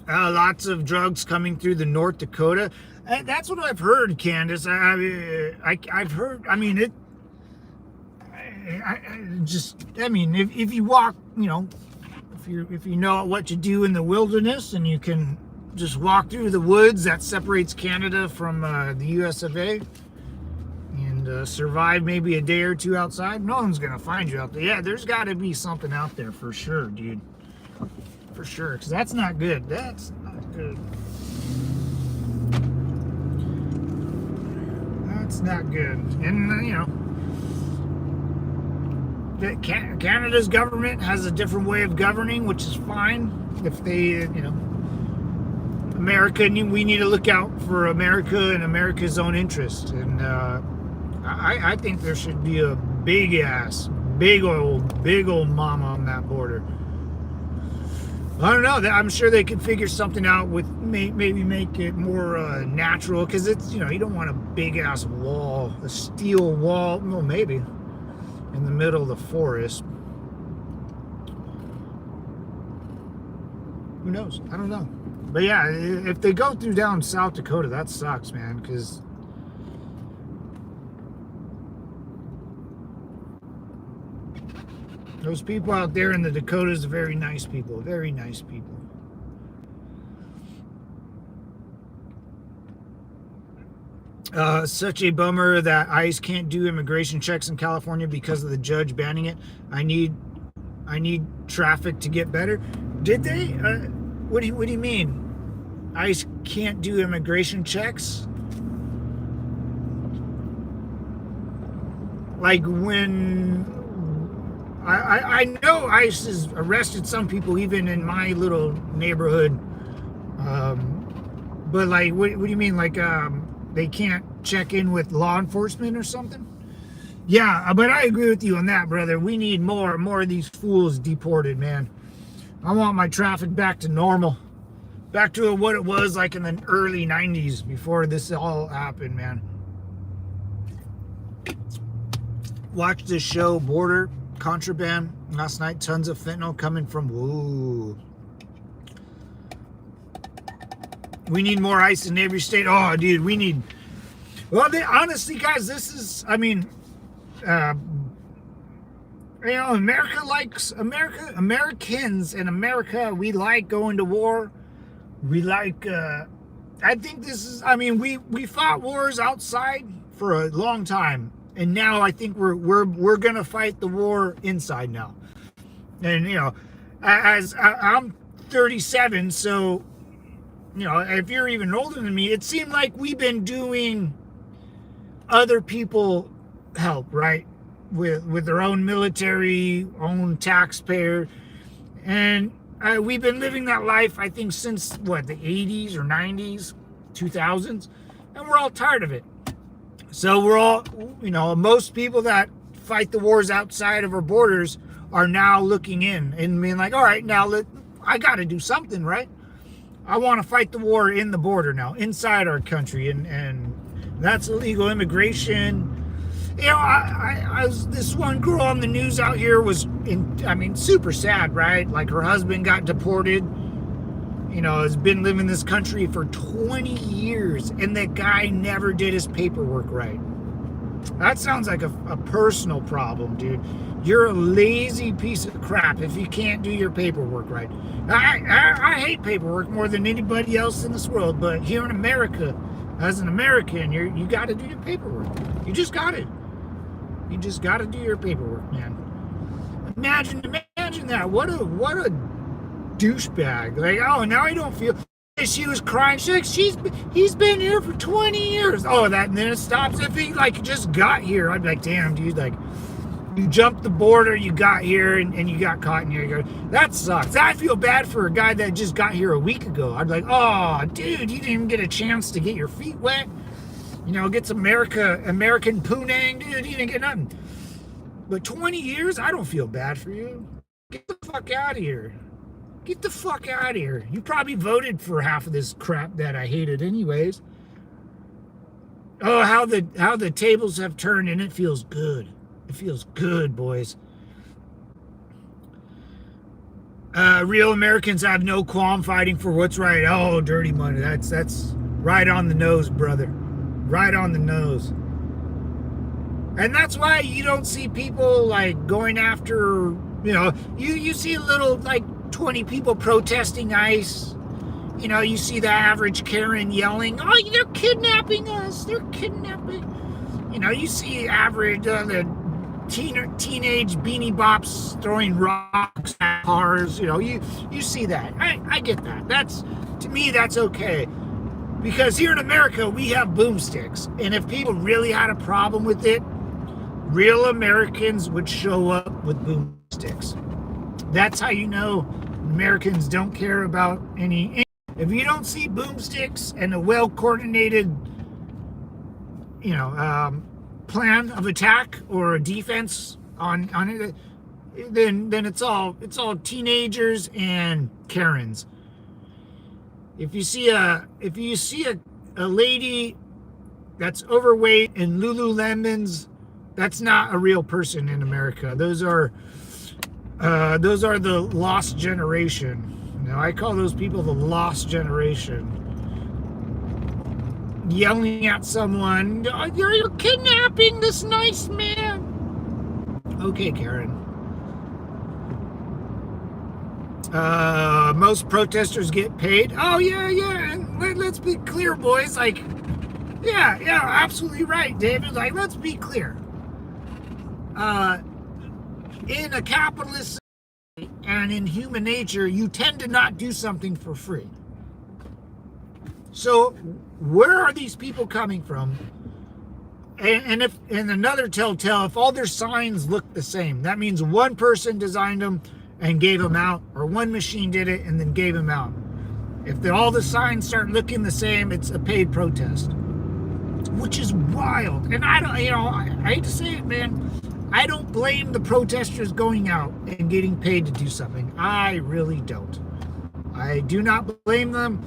Lots of drugs coming through the North Dakota. That's what I've heard, Candace. I've heard. I mean, it. I mean, if you walk, you know, if you know what to do in the wilderness, and you can just walk through the woods that separates Canada from the U.S. of A. and survive maybe a day or two outside, no one's gonna find you out there. Yeah, there's got to be something out there for sure, dude. For sure, because that's not good. That's not good. That's not good. And you know, Canada's government has a different way of governing, which is fine. If they, you know, America, we need to look out for America and America's own interest. And I think there should be a big old mama on that border. I don't know. I'm sure they could figure something out with maybe make it more natural, because it's, you know, you don't want a big ass wall, a steel wall. Well, maybe in the middle of the forest. Who knows? I don't know. But yeah, if they go through down South Dakota, that sucks, man, because those people out there in the Dakotas are very nice people. Very nice people. Such a bummer that ICE can't do immigration checks in California because of the judge banning it. I need traffic to get better. Did they? What do you mean? ICE can't do immigration checks? Like when I know ICE has arrested some people even in my little neighborhood. But like, what do you mean? Like, they can't check in with law enforcement or something? Yeah, but I agree with you on that, brother. We need more of these fools deported, man. I want my traffic back to normal. Back to what it was like in the early 90s before this all happened, man. Watched this show, Border Contraband, last night. Tons of fentanyl coming from, whoa. We need more ICE in every state. Oh, dude, we need, well, honestly, guys, this is, I mean, you know, Americans in America, we like going to war. We like, I think this is, I mean, we fought wars outside for a long time. And now I think we're gonna fight the war inside now. And, you know, as I'm 37, so, you know, if you're even older than me, it seemed like we've been doing other people help, right? With their own military, own taxpayer. And we've been living that life, I think, since, what, the 80s or 90s, 2000s? And we're all tired of it. So we're all, you know, most people that fight the wars outside of our borders are now looking in and being like, all right, now I got to do something, right? I want to fight the war in the border now, inside our country. And That's illegal immigration. You know, I was, this one girl on the news out here was super sad, right? Like her husband got deported, has been living in this country for 20 years, and that guy never did his paperwork right. That sounds like a personal problem, dude. You're a lazy piece of crap if you can't do your paperwork right. I hate paperwork more than anybody else in this world, but here in America, as an American, you got to do your paperwork. You just got to. You just got to do your paperwork, man. Imagine that. What a douchebag. Like, oh, now I don't feel. She was crying. She's like, he's been here for 20 years. Oh, and then it stops. If he just got here, I'd be like, damn, dude, like you jumped the border, you got here, and you got caught in here. That sucks. I feel bad for a guy that just got here a week ago. I'd be like, oh, dude, you didn't even get a chance to get your feet wet. Get some American punang, dude. You didn't get nothing. But 20 years, I don't feel bad for you. Get the fuck out of here. Get the fuck out of here. You probably voted for half of this crap that I hated anyways. Oh, how the tables have turned, and it feels good. It feels good, boys. Real Americans have no qualm fighting for what's right. Oh, dirty money. That's right on the nose, brother. Right on the nose. And that's why you don't see people like going after, you see a little like 20 people protesting ICE. You see the average Karen yelling, oh, they're kidnapping us. They're kidnapping. You see average, the teenage beanie bops throwing rocks at cars. You see that. I get that. To me, that's okay. Because here in America, we have boomsticks. And if people really had a problem with it, real Americans would show up with boomsticks. That's how you know Americans don't care about any. If you don't see boomsticks and a well-coordinated, plan of attack or a defense on it, then it's all teenagers and Karens. If you see a lady that's overweight in Lululemons, that's not a real person in America. Those are the lost generation. I call those people the lost generation. Yelling at someone, you're kidnapping this nice man. Okay, Karen. Most protesters get paid. Oh, yeah. And let's be clear, boys. Like, yeah, absolutely right, David. Like, let's be clear. In a capitalist and in human nature, you tend to not do something for free. So where are these people coming from? And another telltale, if all their signs look the same, that means one person designed them and gave them out, or one machine did it and then gave them out. If all the signs start looking the same, it's a paid protest, which is wild. And I hate to say it, man, I don't blame the protesters going out and getting paid to do something. I really don't. I do not blame them.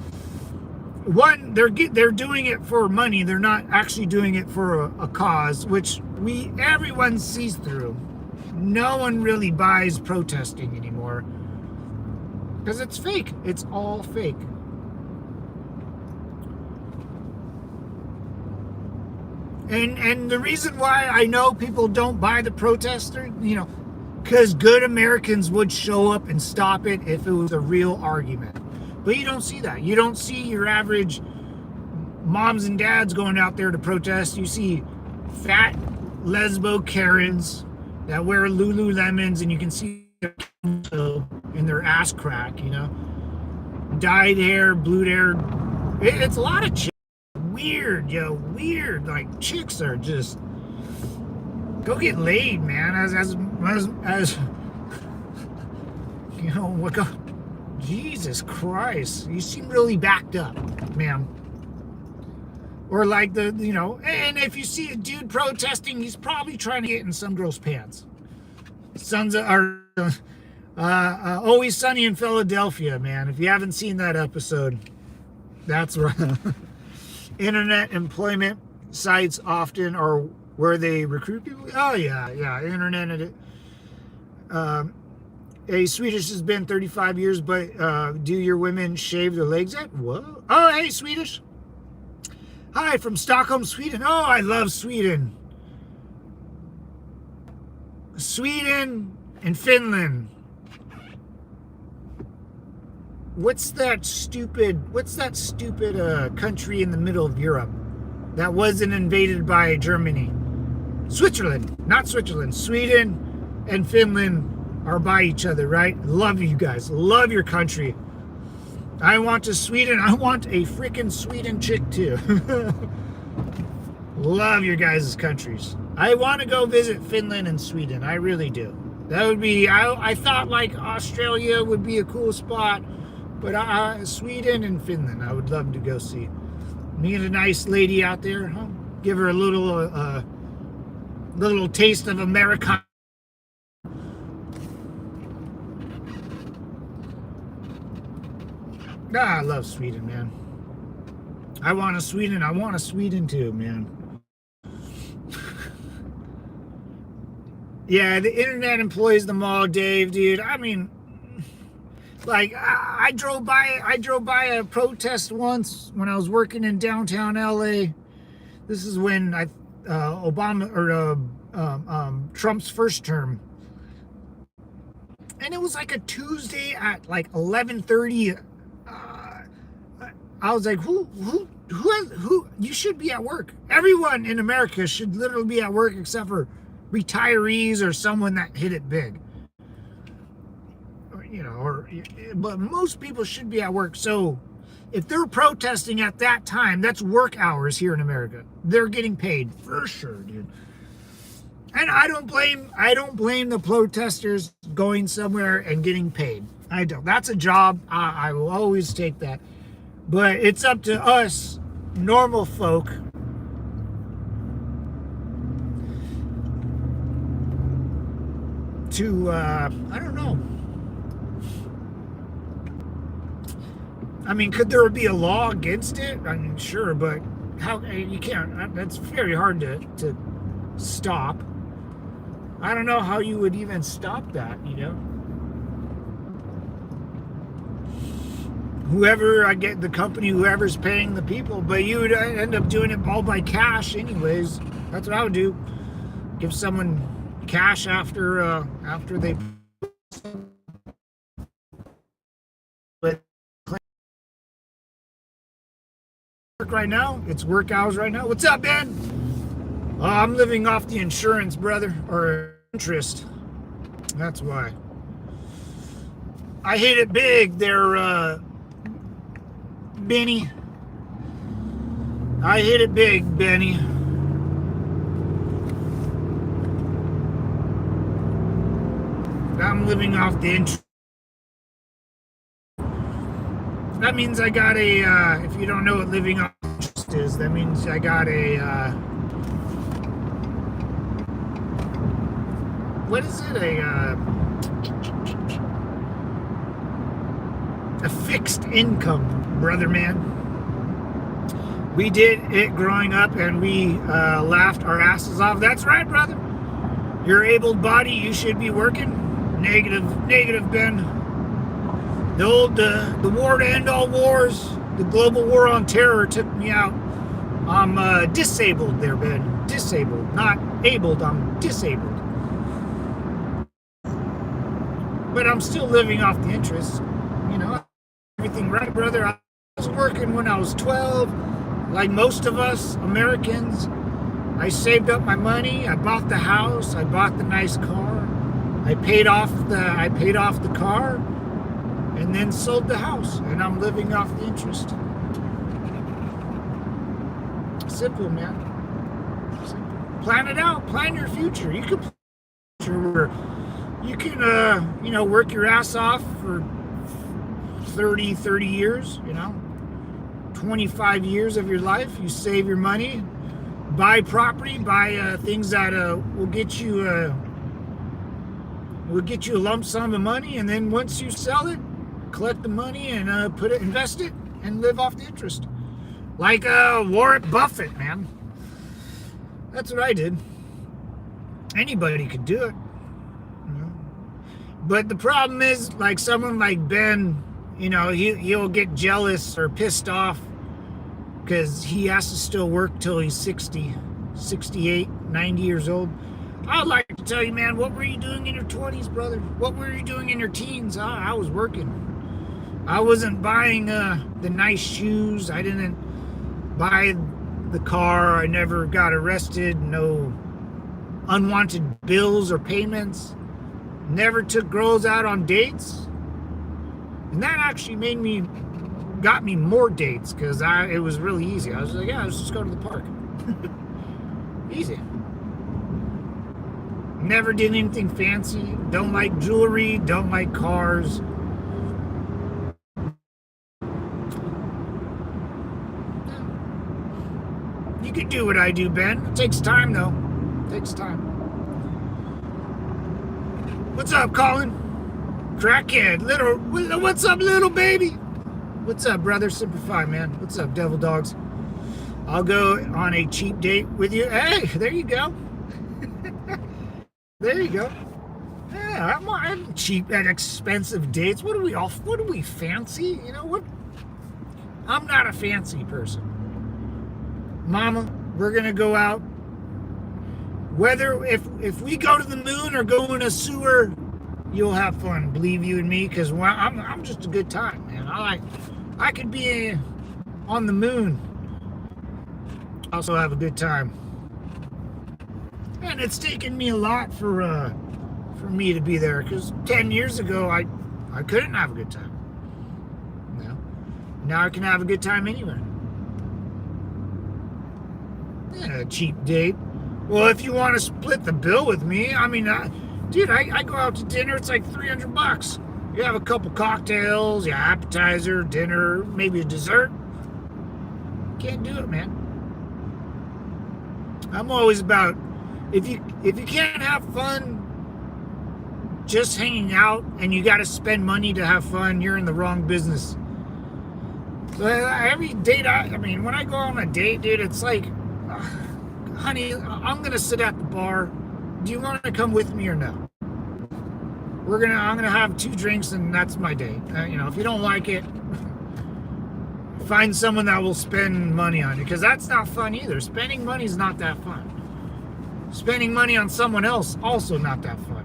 One, they're doing it for money. They're not actually doing it for a cause, which everyone sees through. No one really buys protesting anymore because it's fake. It's all fake. And the reason why I know people don't buy the protester, because good Americans would show up and stop it if it was a real argument. But you don't see that. You don't see your average moms and dads going out there to protest. You see fat lesbo Karens that wear Lululemons, and you can see their in their ass crack, dyed hair, blue hair. It's a lot of chicks. Weird. Like, chicks are just go get laid, man. As what God. Jesus Christ, you seem really backed up, ma'am. Or like and if you see a dude protesting, he's probably trying to get in some girl's pants. Always Sunny in Philadelphia, man. If you haven't seen that episode, that's right. Internet employment sites often are where they recruit people. Oh yeah, internet. Hey, Swedish has been 35 years, but do your women shave their legs yet? Whoa. Oh, hey, Swedish. Hi, from Stockholm, Sweden. Oh, I love Sweden. Sweden and Finland. What's that stupid country in the middle of Europe that wasn't invaded by Germany? Switzerland, not Switzerland. Sweden and Finland are by each other, right? Love you guys. Love your country. I want a Sweden. I want a freaking Sweden chick too. Love your guys' countries. I want to go visit Finland and Sweden. I really do. That would be, I thought like Australia would be a cool spot, but Sweden and Finland, I would love to go see. Meet a nice lady out there, huh? Give her a little taste of America. I love Sweden, man. I want a Sweden too, man. Yeah, the internet employs them all, Dave, dude. I mean, like I drove by a protest once when I was working in downtown LA. This is when Obama or Trump's first term. And it was like a Tuesday at like 11:30. I was like, who, you should be at work. Everyone in America should literally be at work except for retirees or someone that hit it big. But most people should be at work. So if they're protesting at that time, that's work hours here in America. They're getting paid for sure, dude. And I don't blame the protesters going somewhere and getting paid. I don't. That's a job. I will always take that. But it's up to us, normal folk, to, I don't know. I mean, could there be a law against it? I mean, sure, but how, you can't, that's very hard to stop. I don't know how you would even stop that, whoever's paying the people, but you would end up doing it all by cash anyways. That's what I would do. Give someone cash after they. But work right now. It's work hours right now. What's up, Ben? I'm living off the insurance, brother, or interest. That's why. I hit it big there, Benny. I hit it big, Benny. I'm living off the interest. That means I got a, if you don't know what living off interest is, that means I got a, what is it? A fixed income, brother man. We did it growing up and we laughed our asses off. That's right, brother. You're able body, you should be working. Negative, Ben. The war to end all wars, the global war on terror took me out. I'm disabled there, Ben. Disabled, not abled, I'm disabled. But I'm still living off the interest. Everything right, brother. I was working when I was 12, like most of us Americans. I saved up my money. I bought the house. I bought the nice car. I paid off the car, and then sold the house. And I'm living off the interest. Simple, man. Simple. Plan it out. Plan your future. You can plan your future. You can, work your ass off for 30 years, 25 years of your life. You save your money, buy property, buy things that will get you a lump sum of money, and then once you sell it, collect the money and invest it, and live off the interest. Like Warren Buffett, man. That's what I did. Anybody could do it. But the problem is, like someone like Ben, he'll get jealous or pissed off because he has to still work till he's 60, 68, 90 years old. I'd like to tell you, man, what were you doing in your 20s, brother? What were you doing in your teens? I was working. I wasn't buying the nice shoes. I didn't buy the car. I never got arrested. No unwanted bills or payments. Never took girls out on dates. And that actually got me more dates because it was really easy. I was like, yeah, let's just go to the park. Easy. Never did anything fancy. Don't like jewelry. Don't like cars. You could do what I do, Ben. It takes time, though. It takes time. What's up, Colin? Crackhead. What's up, little baby? What's up, brother? Simplify, man. What's up, devil dogs? I'll go on a cheap date with you. Hey, there you go. There you go. Yeah, I'm cheap and expensive dates. What are we fancy? You know what? I'm not a fancy person. Mama, we're gonna go out. Whether if we go to the moon or go in a sewer, you'll have fun. Believe you and me, because I'm just a good time, man. I could be on the moon. Also have a good time. And it's taken me a lot for me to be there, because 10 years ago I couldn't have a good time. Now I can have a good time anywhere. Yeah, a cheap date. Well, if you want to split the bill with me, I mean, dude, I go out to dinner. It's like $300. You have a couple cocktails, your appetizer, dinner, maybe a dessert. Can't do it, man. I'm always about, if you can't have fun just hanging out and you got to spend money to have fun, you're in the wrong business. So every date, I mean, when I go on a date, dude, it's like, honey, I'm gonna sit at the bar. Do you want to come with me or no? I'm gonna have 2 drinks and that's my date. If you don't like it, find someone that will spend money on you, because that's not fun either. Spending money is not that fun. Spending money on someone else, also not that fun.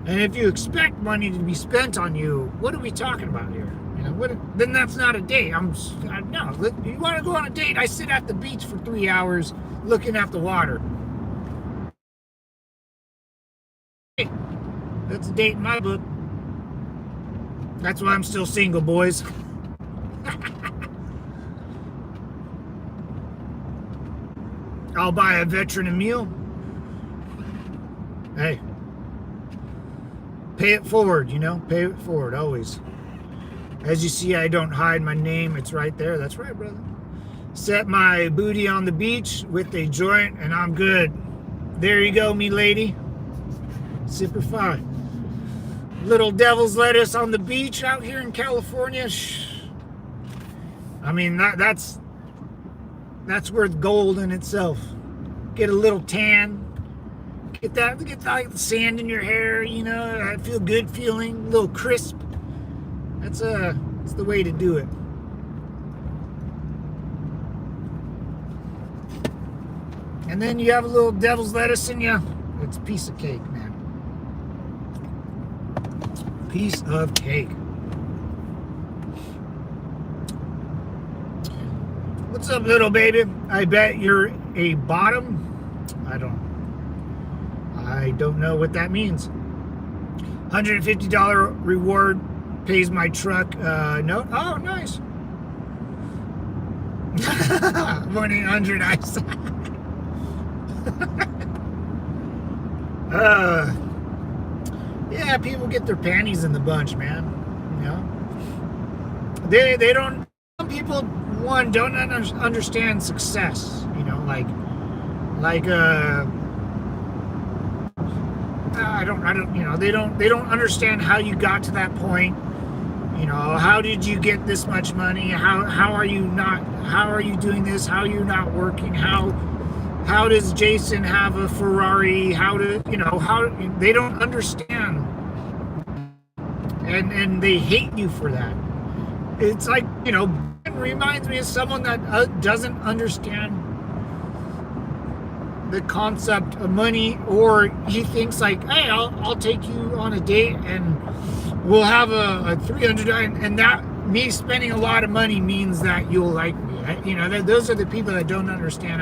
And if you expect money to be spent on you, what are we talking about here? Then that's not a date. No, you want to go on a date? I sit at the beach for 3 hours looking at the water. Hey, that's a date in my book. That's why I'm still single, boys. I'll buy a veteran a meal. Hey, pay it forward, pay it forward always. As you see, I don't hide my name. It's right there. That's right, brother. Set my booty on the beach with a joint, and I'm good. There you go, me lady. Super fine. Little devil's lettuce on the beach out here in California. I mean, that's worth gold in itself. Get a little tan. Get the sand in your hair. I feel good feeling, a little crisp. That's the way to do it. And then you have a little devil's lettuce in you. It's a piece of cake, man. Piece of cake. What's up, little baby? I bet you're a bottom. I don't know what that means. $150 reward. Pays my truck note. Oh, nice. 1-800 ice. Yeah, people get their panties in the bunch, man. They don't. Some people don't understand success. They don't understand how you got to that point. How did you get this much money? How are you doing this? How are you not working? how does Jason have a Ferrari? How they don't understand, and they hate you for that. It's like, it reminds me of someone that doesn't understand the concept of money, or he thinks like, hey, I'll take you on a date and we'll have a $300, and that me spending a lot of money means that you'll like me. Those are the people that don't understand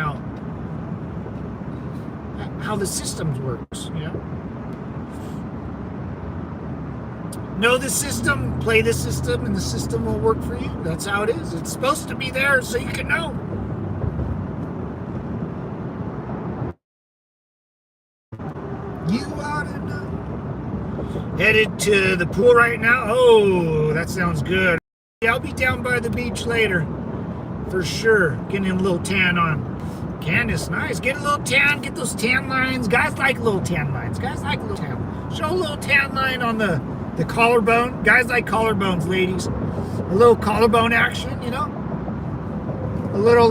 how the systems works. Know the system, play the system, and the system will work for you. That's how it is. It's supposed to be there so you can know. You ought to know. Headed to the pool right now. Oh, that sounds good. Yeah, I'll be down by the beach later. For sure. Getting a little tan on. Candace, nice. Get a little tan. Get those tan lines. Guys like little tan lines. Guys like a little tan. Show a little tan line on the collarbone. Guys like collarbones, ladies. A little collarbone action, A little,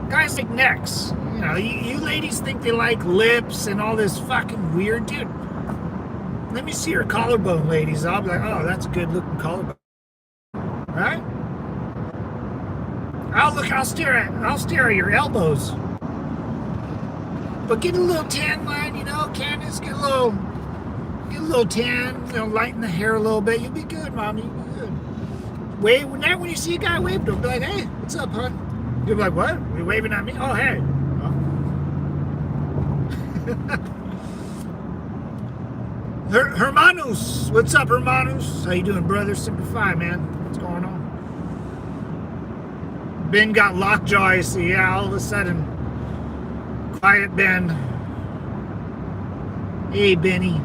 guys like necks. You ladies think they like lips and all this fucking weird, dude. Let me see your collarbone, ladies. I'll be like, oh, that's a good looking collarbone. Right? I'll stare at your elbows. But get a little tan line, Candace, get a little tan, lighten the hair a little bit. You'll be good, Mom. You'll be good. Wave when you see a guy wave to him, be like, hey, what's up, hon? You'll be like, what? Are you waving at me? Oh, hey. Hermanos, what's up, Hermanos? How you doing, brother? Simplify, man. What's going on? Ben got lockjaw, I see. Yeah, all of a sudden. Quiet Ben. Hey, Benny.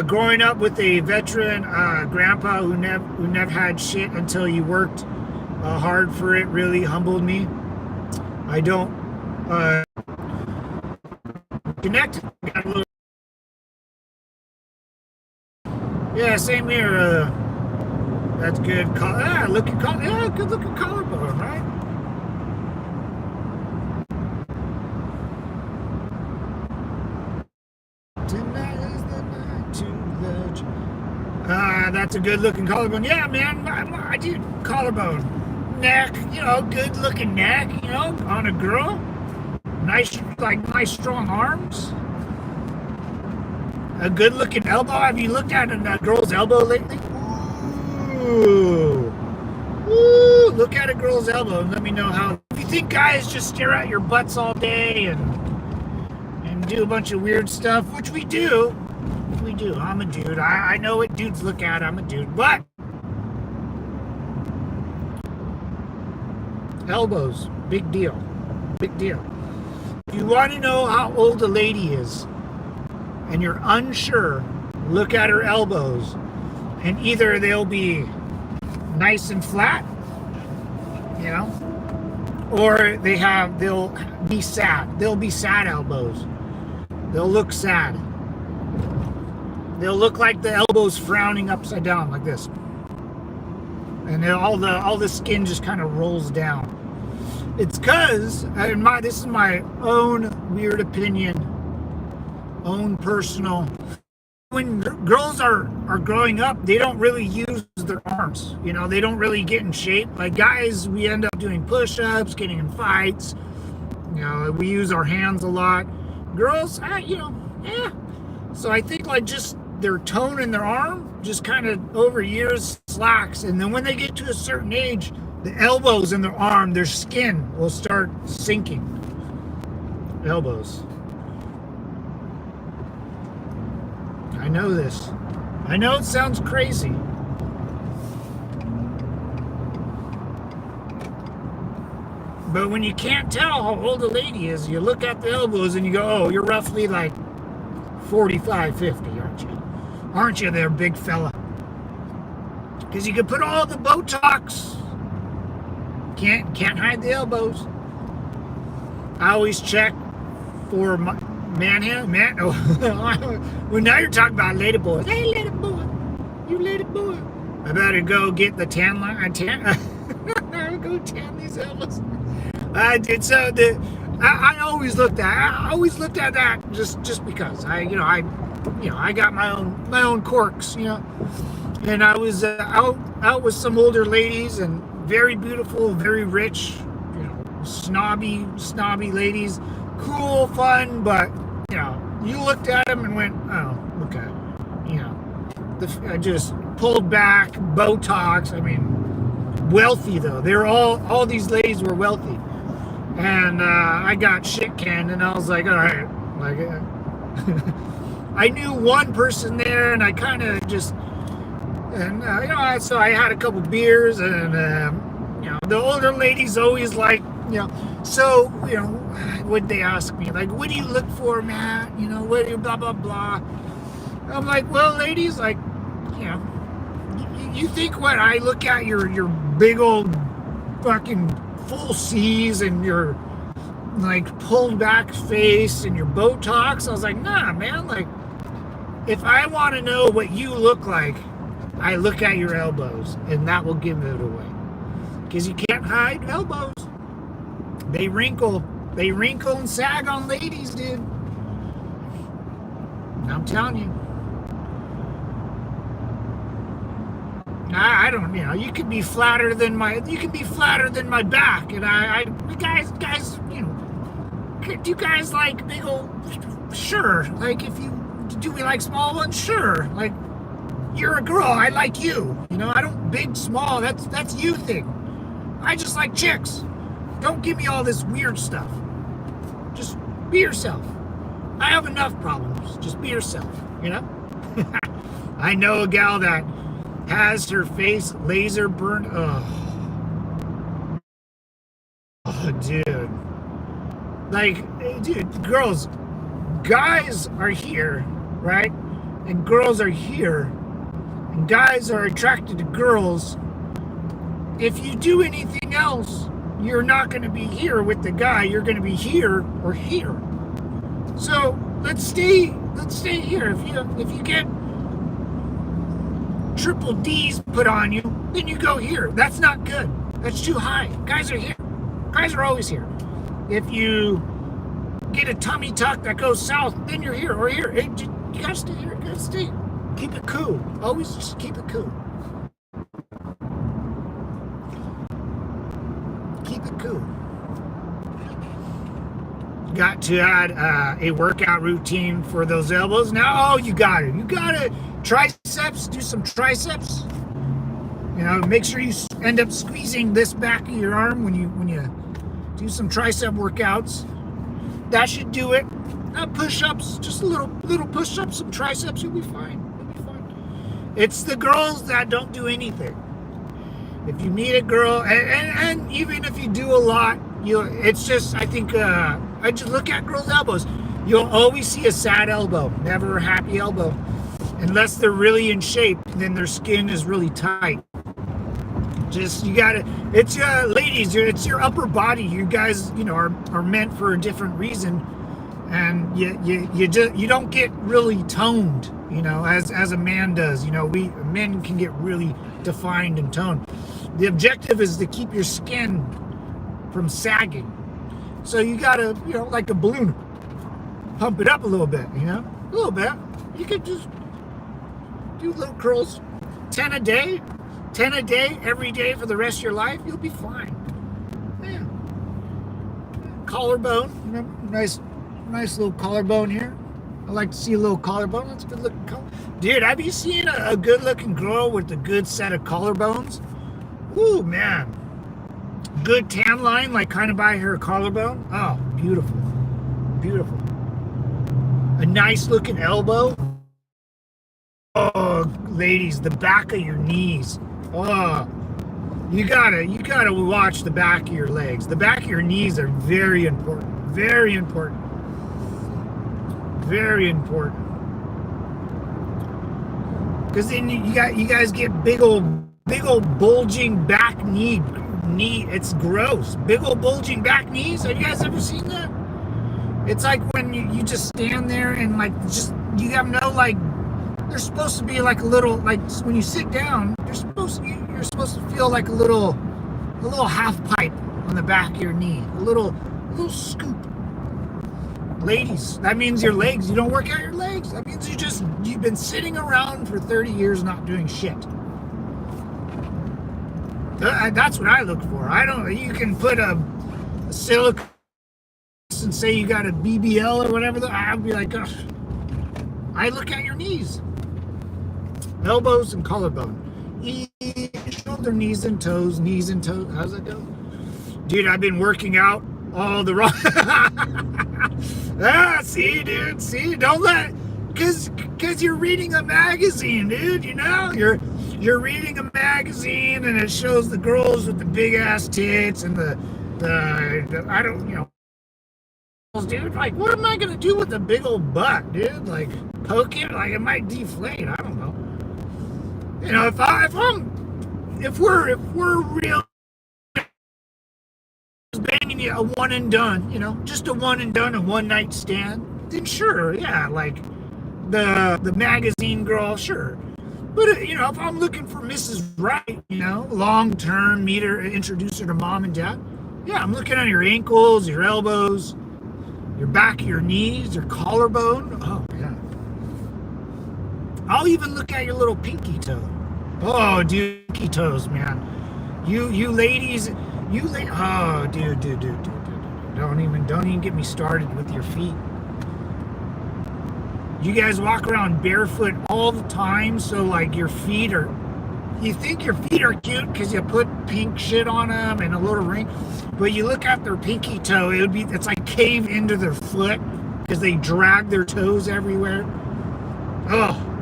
Growing up with a veteran grandpa who never had shit until you worked hard for it really humbled me. I don't connect. Yeah, same here. That's good. Good looking collarbone, right? That's a good looking collarbone. Yeah, man, I do collarbone, neck. Good looking neck. On a girl, nice strong arms. A good looking elbow. Have you looked at a girl's elbow lately? Ooh, look at a girl's elbow and let me know how. If you think guys just stare at your butts all day and do a bunch of weird stuff, which we do. I'm a dude. I know what dudes look at. I'm a dude. But elbows, big deal. Big deal. If you want to know how old a lady is and you're unsure, look at her elbows, and either they'll be nice and flat, or they'll be sad. They'll be sad elbows. They'll look sad. They'll look like the elbow's frowning upside down like this. And then all the skin just kind of rolls down. It's because, this is my own weird opinion, own personal. When girls are growing up, they don't really use their arms. They don't really get in shape. Like guys, we end up doing push-ups, getting in fights. We use our hands a lot. Girls, So I think like just their tone in their arm just kind of over years slacks, and then when they get to a certain age, the elbows in their arm, their skin will start sinking. Elbows. I know this. I know it sounds crazy. But when you can't tell how old a lady is, you look at the elbows and you go, oh, you're roughly like 45, 50, aren't you? Aren't you there, big fella? Because you can put all the Botox. Can't hide the elbows. I always check for well, now you're talking about lady boys. Hey, lady boy. You lady boy. I better go get the tan line. I'll go tan these elbows. I did. So I always looked at that just because I got my own quirks, and I was out with some older ladies and very beautiful, very rich, snobby ladies, cool, fun, but you looked at them and went, oh, okay, I just pulled back, Botox. I mean, wealthy though. They're all these ladies were wealthy, and I got shit canned, and I was like, all right, like I knew one person there, and I kind of just, and so I had a couple beers, and the older ladies always like, so would they ask me like, what do you look for, Matt? What do you blah blah blah. I'm like, well, ladies, like, you think what I look at your big old fucking full C's and your like pulled back face and your Botox? I was like, nah, man. Like, if I want to know what you look like, I look at your elbows, and that will give it away. Because you can't hide elbows. They wrinkle and sag on ladies, dude. I'm telling you. I don't, you could be flatter than my back, and guys, do you guys like big old? Sure. Like, do we like small ones? Sure. Like, you're a girl, I like you. I don't big, small. That's you thing. I just like chicks. Don't give me all this weird stuff. Just be yourself. I have enough problems. Just be yourself. I know a gal that has her face laser burned. Oh, dude. Like, dude, girls, guys are here, right? And girls are here. And guys are attracted to girls. If you do anything else, you're not going to be here with the guy. You're going to be here or here. So let's stay here. If you get triple D's put on you, then you go here. That's not good. That's too high. Guys are here. Guys are always here. If you get a tummy tuck that goes south, then you're here or here. You gotta stay here. You gotta stay. Keep it cool. Always just keep it cool. Keep it cool. Got to add a workout routine for those elbows. Now, you got it. You got it. Triceps, do some triceps. Make sure you end up squeezing this back of your arm when you do some tricep workouts. That should do it. Push-ups, just a little push-ups, some triceps, you'll be fine. It's the girls that don't do anything. If you meet a girl, and even if you do a lot, it's just, I think, I just look at girls' elbows. You'll always see a sad elbow, never a happy elbow. Unless they're really in shape, then their skin is really tight. It's ladies, it's your upper body. You guys, are meant for a different reason. And you don't get really toned, as a man does. Men can get really defined and toned. The objective is to keep your skin from sagging. So you gotta, like a balloon, pump it up a little bit, a little bit. You could just do little curls, 10 a day, every day for the rest of your life. You'll be fine. Yeah. Collarbone, nice little collarbone here. I like to see a little collarbone. That's a good looking collar. Dude, I be seeing a good looking girl with a good set of collarbones. Ooh, man. Good tan line, like kind of by her collarbone. Oh, beautiful. Beautiful. A nice looking elbow. Oh, ladies, the back of your knees. Oh, you gotta watch the back of your legs. The back of your knees are very important. Very important. Very important. Because then you guys get big old bulging back knee. It's gross. Big old bulging back knees. Have you guys ever seen that? It's like when you just stand there and you have no there's supposed to be like a little, when you sit down, you're supposed to feel like a little half pipe on the back of your knee. A little scoop. Ladies, that means your legs. You don't work out your legs. That means you've been sitting around for 30 years not doing shit. That's what I look for. You can put a silicone and say you got a BBL or whatever. I'll be like, ugh. I look at your knees. Elbows and collarbone. Shoulder, knees and toes, How's that go? Dude, I've been working out all the wrong. See, dude, see, don't let, cause you're reading a magazine, dude. You know, you're reading a magazine and it shows the girls with the big ass tits and the I don't, you know, dude. Like, what am I gonna do with a big old butt, dude? Like, poke it? Like, it might deflate. I don't know. You know, if we're real banging you a one and done, you know, just a one and done, a one night stand, then sure, yeah, like the magazine girl, sure. But you know, if I'm looking for Mrs. Right, you know, long term, meet her, introduce her to mom and dad, yeah, I'm looking at your ankles, your elbows, your back of your knees, your collarbone. Oh yeah. I'll even look at your little pinky toe. Oh, dude, pinky toes, man. You ladies, oh, dude. Don't even get me started with your feet. You guys walk around barefoot all the time, so like you think your feet are cute because you put pink shit on them and a little ring, but you look at their pinky toe, it's like cave into their foot because they drag their toes everywhere. Oh.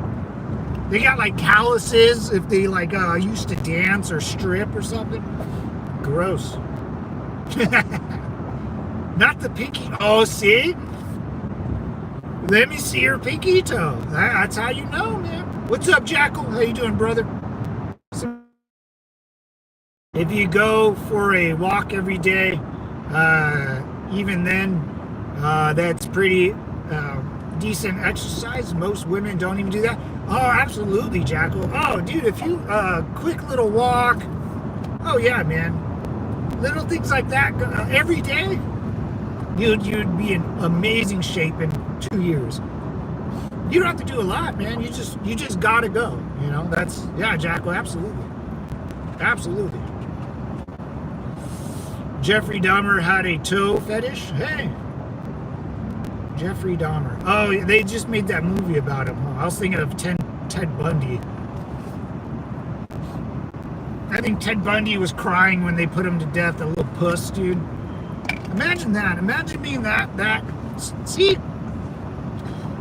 They got like calluses if they like used to dance or strip or something. Gross. Not the pinky. Oh, see? Let me see your pinky toe. That's how you know, man. What's up, Jackal? How you doing, brother? If you go for a walk every day, even then, that's pretty decent exercise. Most women don't even do that. Oh, absolutely, Jackal. Oh, dude, if you quick little walk. Oh yeah, man. Little things like that every day. You'd be in amazing shape in 2 years. You don't have to do a lot, man. You just gotta go. You know, Jackal, absolutely. Jeffrey Dahmer had a toe fetish. Hey. Jeffrey Dahmer. Oh, they just made that movie about him. I was thinking of Ted Bundy. I think Ted Bundy was crying when they put him to death, a little puss, dude. Imagine that. Imagine being that. See,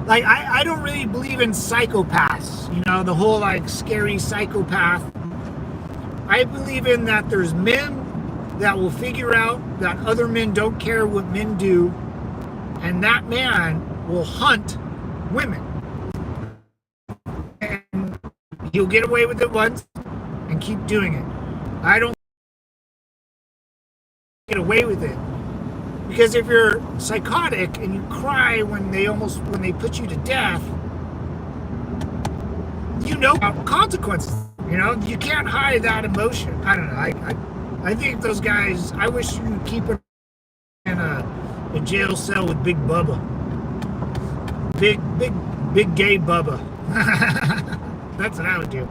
like, I don't really believe in psychopaths, you know, the whole, like, scary psychopath. I believe in that there's men that will figure out that other men don't care what men do, and that man will hunt women. And he'll get away with it once and keep doing it. I don't get away with it. Because if you're psychotic and you cry when they put you to death, you know consequences. You know, you can't hide that emotion. I don't know. I think those guys, I wish you would keep it in a jail cell with Big Bubba. Big gay Bubba. That's what I would do.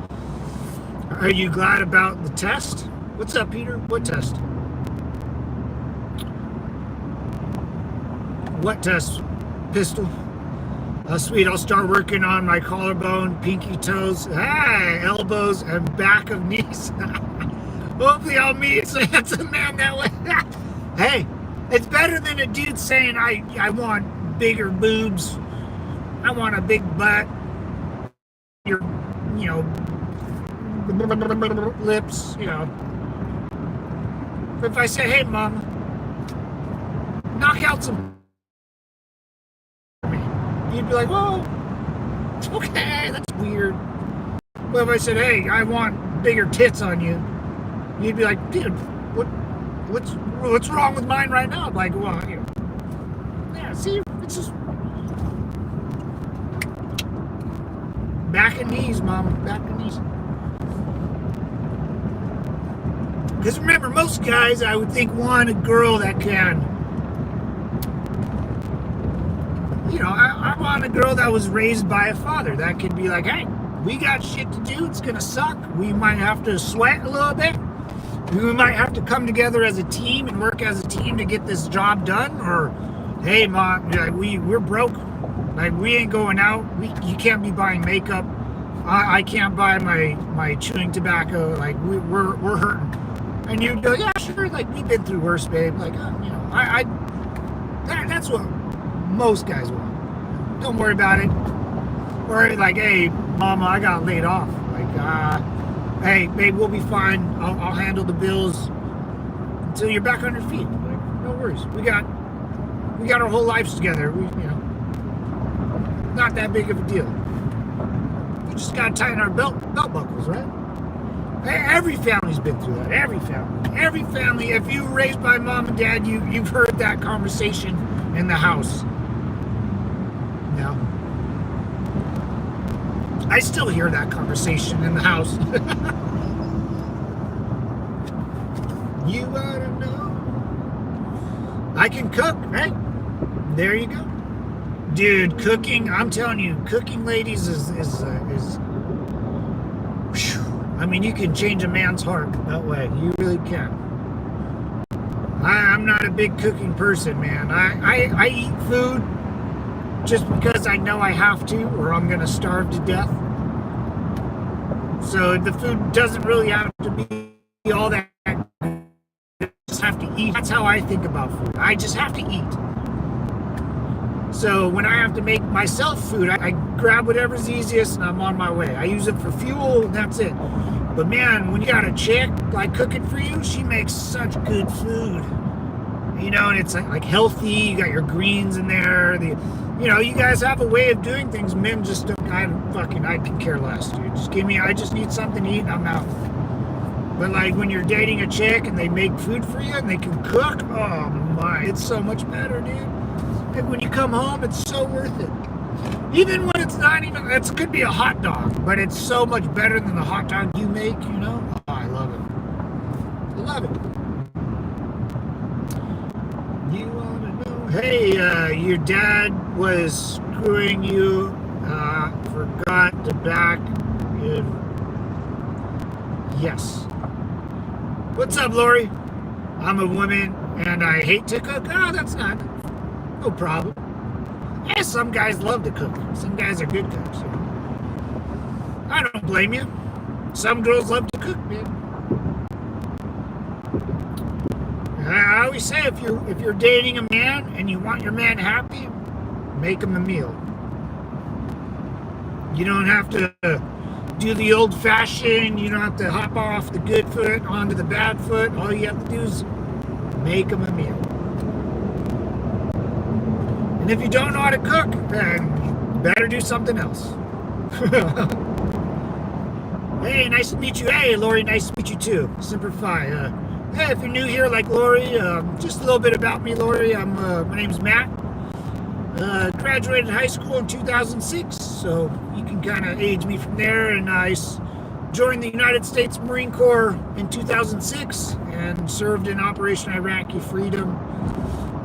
Are you glad about the test? What's up, Peter? What test? What test? Pistol? Oh, sweet. I'll start working on my collarbone, pinky toes, elbows, and back of knees. Hopefully I'll meet a handsome man that way. Hey, it's better than a dude saying, I want bigger boobs. I want a big butt. Your, you know, lips, you know. But if I say, hey, mama, knock out some, you'd be like, whoa, okay, that's weird. But if I said, hey, I want bigger tits on you, you'd be like, dude, what's wrong with mine right now? I'm like, well, you know, yeah, see, it's just back and knees, mama, back and knees. Because remember, most guys, I would think, want a girl that can, I want a girl that was raised by a father that could be like, hey, we got shit to do. It's going to suck. We might have to sweat a little bit. We might have to come together as a team and work as a team to get this job done. Or, hey, Mom, we're broke. Like, we ain't going out. You can't be buying makeup. I can't buy my chewing tobacco. Like, we're hurting. And you go, yeah, sure. Like, we've been through worse, babe. Like, that's what most guys want. Don't worry about it. Or like, hey, Mama, I got laid off. Like, hey, babe, we'll be fine. I'll handle the bills until you're back on your feet. Like, no worries. We got our whole lives together. Not that big of a deal. We just gotta tighten our belt buckles, right? Every family's been through that. Every family. If you were raised by mom and dad, you've heard that conversation in the house. No. I still hear that conversation in the house. You ought to know. I can cook, right? There you go. Dude, cooking, I'm telling you, cooking, ladies, is I mean, you can change a man's heart that way. You really can. I'm not a big cooking person, man. I eat food just because I know I have to, or I'm going to starve to death. So the food doesn't really have to be all that. I just have to eat. That's how I think about food. I just have to eat. So when I have to make myself food, I grab whatever's easiest and I'm on my way. I use it for fuel and that's it. But man, when you got a chick like cooking for you, she makes such good food. And it's like healthy. You got your greens in there. You guys have a way of doing things. Men just don't. I can care less, dude. I just need something to eat and I'm out. But like when you're dating a chick and they make food for you and they can cook, oh my, it's so much better, dude. Like when you come home, it's so worth it. Even when it's not even, it could be a hot dog, but it's so much better than the hot dog you make, Oh, I love it. I love it. You want to know? Hey, your dad was screwing you, forgot to back it. Yes. What's up, Lori? I'm a woman and I hate to cook. Oh, that's not. No problem. Yeah, some guys love to cook. Some guys are good cooks. I don't blame you. Some girls love to cook, man. I always say if you're dating a man and you want your man happy, make him a meal. You don't have to do the old-fashioned. You don't have to hop off the good foot onto the bad foot. All you have to do is make him a meal. And if you don't know how to cook, then you better do something else. Hey, nice to meet you. Hey, Lori, nice to meet you too. Semper Fi. Hey, if you're new here like Lori, just a little bit about me, Lori. My name's Matt. Graduated high school in 2006, so you can kind of age me from there. And I joined the United States Marine Corps in 2006 and served in Operation Iraqi Freedom.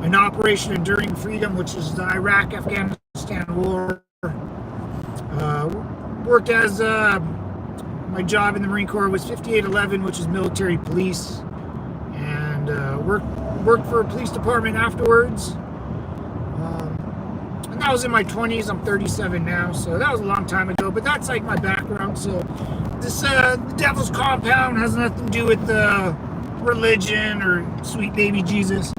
An Operation Enduring Freedom, which is the Iraq-Afghanistan war. Worked as, my job in the Marine Corps was 5811, which is military police. And worked for a police department afterwards. And that was in my 20s. I'm 37 now, so that was a long time ago. But that's like my background. So this, the Devil's Compound has nothing to do with religion or sweet baby Jesus.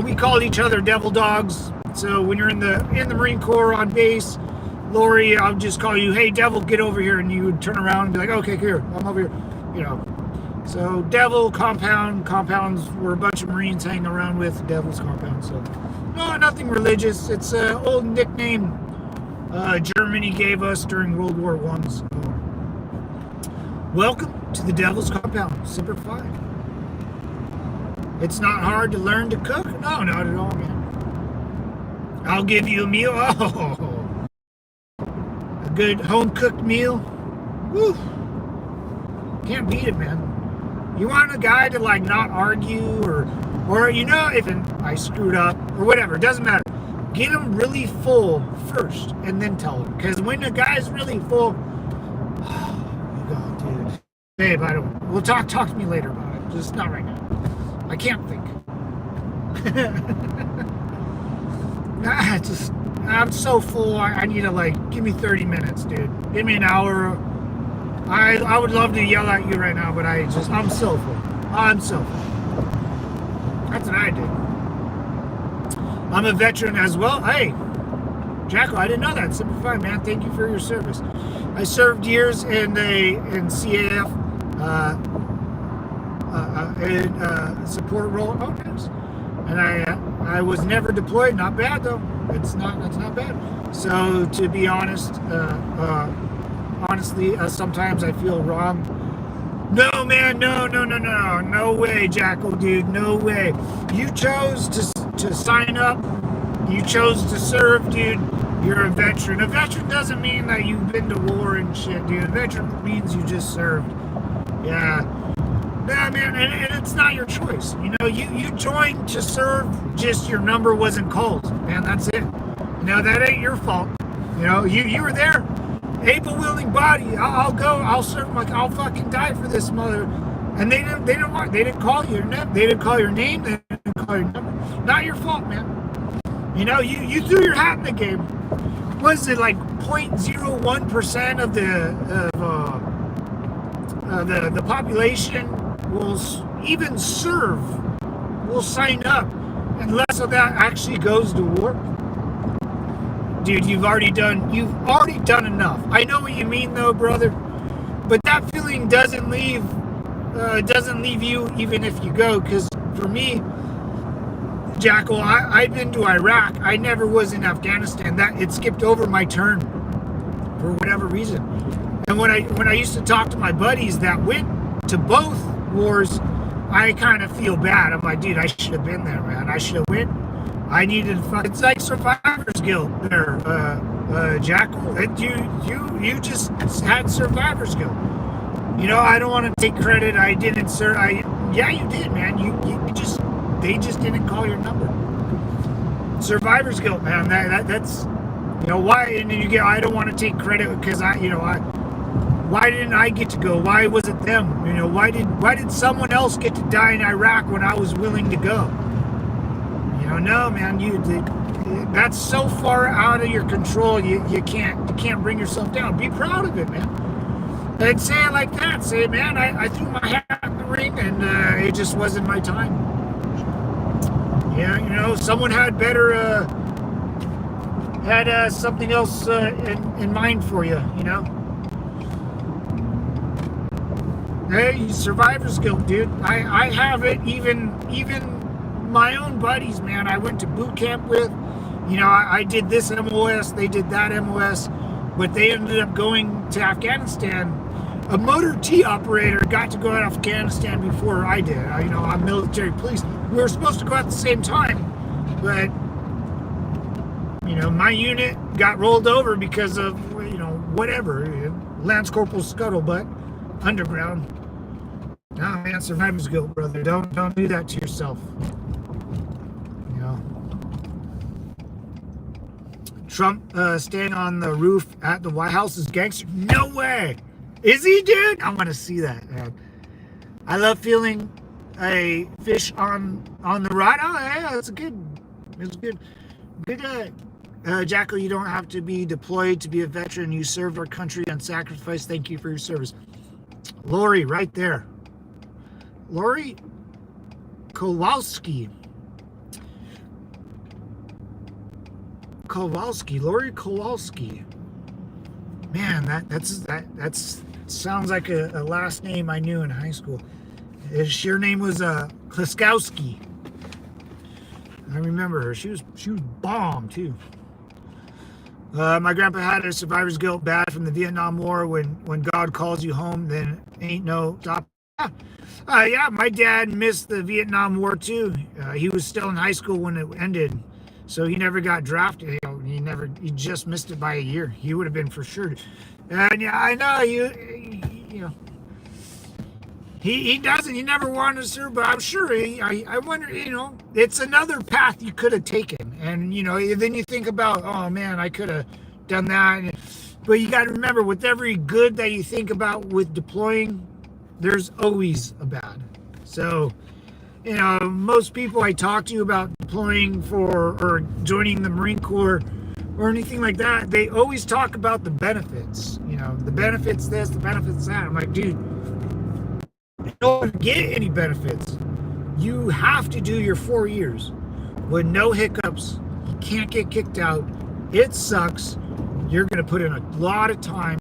We called each other devil dogs. So when you're in the Marine Corps on base, Lori, I'll just call you, hey, devil, get over here. And you would turn around and be like, okay, here, I'm over here. So devil, compounds were a bunch of Marines hanging around with Devil's Compound. So no, nothing religious. It's an old nickname Germany gave us during World War I. So, welcome to the Devil's Compound, Semper Fi. It's not hard to learn to cook? No, not at all, man. I'll give you a meal. Oh, a good home-cooked meal. Woo. Can't beat it, man. You want a guy to like not argue or you know, if I screwed up or whatever, it doesn't matter. Get him really full first and then tell him. Because when the guy's really full, oh my God, dude. Babe, we'll talk to me later about it. Just not right now. I can't think. I'm so full. I need to give me 30 minutes, dude. Give me an hour. I would love to yell at you right now, but I'm so full. I'm so full. That's what I did. I'm a veteran as well. Hey, Jackal, I didn't know that. Simplify, man. Thank you for your service. I served years in CAF in support role. Oh, nice. And I was never deployed. Not bad though. That's not bad. So to be honest, honestly, sometimes I feel wrong. No, man, no way, Jackal, dude, no way. You chose to sign up. You chose to serve, dude. You're a veteran. A veteran doesn't mean that you've been to war and shit, dude. A veteran means you just served. Yeah. Nah, man, and it's not your choice. You know, you joined to serve, just your number wasn't called. Man, that's it. You know, that ain't your fault. You know, you were there. Able-wielding body. I'll go. I'll serve. I'll fucking die for this mother. And they didn't call your name. They didn't call your name. They didn't call your number. Not your fault, man. You know, you threw your hat in the game. Was it 0.01% of the population will even serve, will sign up, and less of that actually goes to war? Dude, you've already done enough. I know what you mean though, brother, but that feeling doesn't leave you even if you go. Because for me, Jackal, I've been to Iraq. I never was in Afghanistan. That it skipped over my turn for whatever reason. And when I used to talk to my buddies that went to both wars, I kind of feel bad. I'm like, dude, I should have been there, man. I should have went. I needed. It's like survivor's guilt there, Jackal. You just had survivor's guilt. You know, I don't want to take credit. I didn't, sir. Yeah, you did, man. They just didn't call your number. Survivor's guilt, man. That's, you know, why? And then you get, I don't want to take credit because why didn't I get to go? Why was it them? You know, why did someone else get to die in Iraq when I was willing to go? You know, no, man. That's so far out of your control. You can't bring yourself down. Be proud of it, man. And say it like that. Say, man, I threw my hat in the ring and it just wasn't my time. Yeah, you know, someone had better had something else in mind for you. You know. Hey, survivor's guilt, dude. I have it. Even my own buddies, man. I went to boot camp with. You know, I did this MOS. They did that MOS, but they ended up going to Afghanistan. A motor T operator got to go to Afghanistan before I did. I'm military police. We were supposed to go at the same time, but you know, my unit got rolled over because of whatever. Lance Corporal Scuttlebutt, underground. Nah, man, survivor's guilt, brother. Don't do that to yourself. You know. Trump staying on the roof at the White House is gangster. No way. Is he, dude? I want to see that, man. I love feeling a fish on the rod. Oh, yeah, it's good. Good. Jackal, you don't have to be deployed to be a veteran. You served our country on sacrifice. Thank you for your service. Lori, right there. Lori Kowalski. Lori Kowalski. Man, that sounds like a last name I knew in high school. Her name was Kliskowski. I remember her. She was bomb too. My grandpa had a survivor's guilt bad from the Vietnam War. When God calls you home, then ain't no stop. Yeah, my dad missed the Vietnam War too. He was still in high school when it ended, so he never got drafted. He just missed it by a year. He would have been for sure. And yeah, I know He doesn't. He never wanted to serve, but I'm sure I wonder, it's another path you could have taken. And, then you think about, oh man, I could have done that. But you got to remember, with every good that you think about with deploying, there's always a bad. So, most people I talk to about deploying for or joining the Marine Corps or anything like that, they always talk about the benefits. The benefits this, the benefits that. I'm like, dude, you don't get any benefits. You have to do your 4 years with no hiccups. You can't get kicked out. It sucks. You're going to put in a lot of time.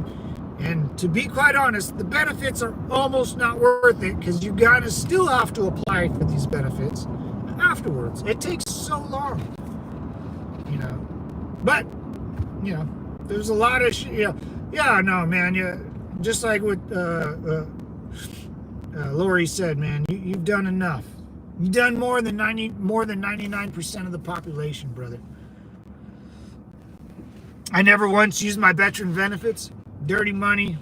And to be quite honest, the benefits are almost not worth it because you gotta still have to apply for these benefits afterwards. It takes so long, But, there's a lot of yeah, no, man. Yeah, just like what Lori said, man. You've done enough. You've done more than 99% of the population, brother. I never once used my veteran benefits. Dirty money.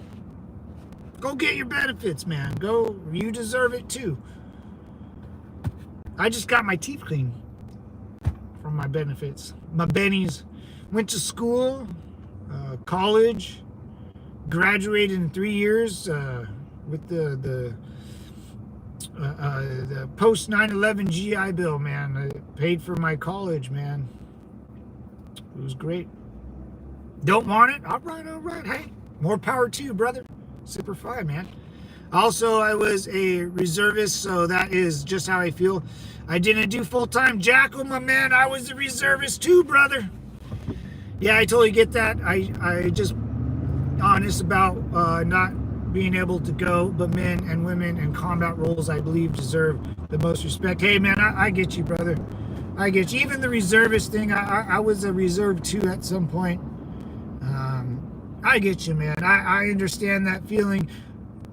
Go get your benefits, man. Go. You deserve it too. I just got my teeth cleaned from my benefits. My bennies. Went to school, college, graduated in 3 years with the post 9/11 GI Bill, man. I paid for my college, man. It was great. Don't want it? All right. Hey, more power to you, brother. Super fine, man. Also, I was a reservist, so that is just how I feel. I didn't do full-time Jackal, my man. I was a reservist too, brother. Yeah, I totally get that. I just honest about not being able to go, but men and women in combat roles, I believe, deserve the most respect. Hey, man, I get you, brother. I get you. Even the reservist thing, I was a reserve too at some point. I get you, man. I understand that feeling.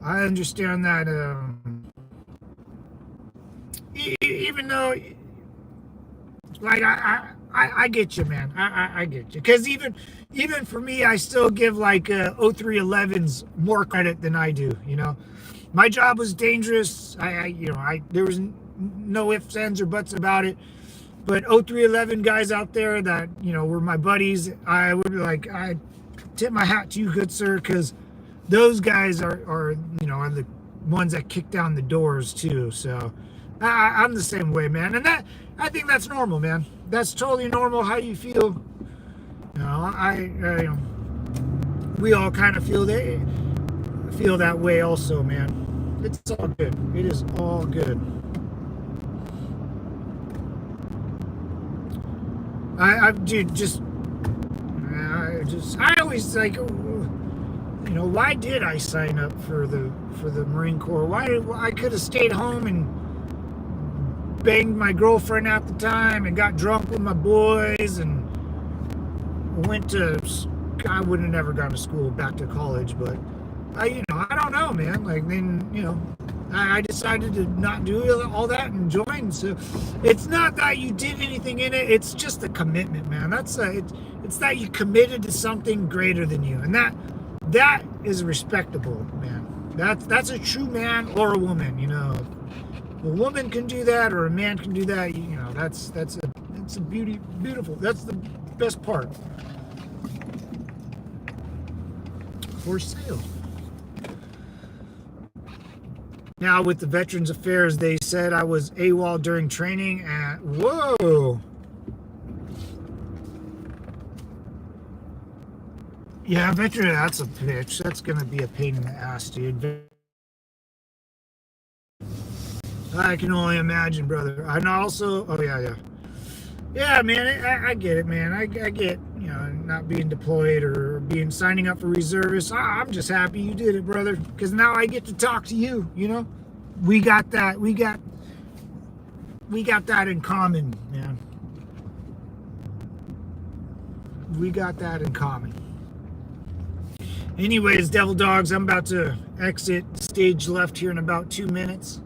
I understand that. Even though, like, I get you, man. I get you. Because even for me, I still give like 0311s more credit than I do. My job was dangerous. There was no ifs, ands, or buts about it. But 0311 guys out there that were my buddies, I would be like, I tip my hat to you, good sir, because those guys are the ones that kick down the doors too. So I'm the same way, man, and I think that's normal, man. That's totally normal how you feel. We all kind of feel that way also, man. It's all good. It is all good. I always like, why did I sign up for the Marine Corps? Why I could have stayed home and banged my girlfriend at the time and got drunk with my boys and went to. I would have never gone to school, back to college, but I don't know, man. Like then, I decided to not do all that and join. So it's not that you did anything in it. It's just a commitment, man. That's it's that you committed to something greater than you, and that is respectable, man. That's a true man or a woman. A woman can do that, or a man can do that. It's a beautiful. That's the best part. For sale. Now, with the Veterans Affairs, they said I was AWOL during training, and whoa. Yeah, veteran, that's a bitch. That's going to be a pain in the ass, dude. I can only imagine, brother. And also, oh, yeah. Yeah, man, I get it, man. I get, not being deployed or signing up for reservists. I'm just happy you did it, brother, because now I get to talk to you, We got that. We got that in common, man. We got that in common. Anyways, Devil Dogs, I'm about to exit stage left here in about 2 minutes.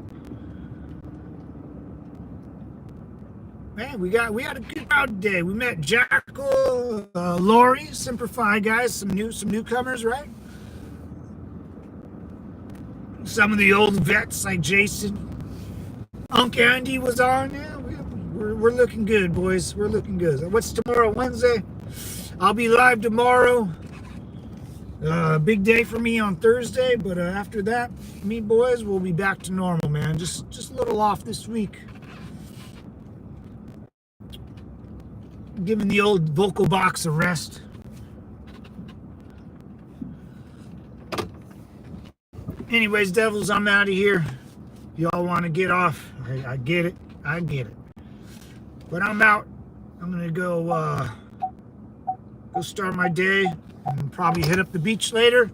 Man, we had a good crowd today. We met Jackal, Lori, Semper Fi guys, some newcomers, right? Some of the old vets like Jason. Unc Andy was on. Yeah, we're looking good, boys. We're looking good. What's tomorrow? Wednesday? I'll be live tomorrow. Big day for me on Thursday, but after that, me boys, we'll be back to normal, man. Just a little off this week. Giving the old vocal box a rest. Anyways, devils, I'm out of here. Y'all want to get off? I get it. I get it. But I'm out. I'm gonna go start my day and probably hit up the beach later.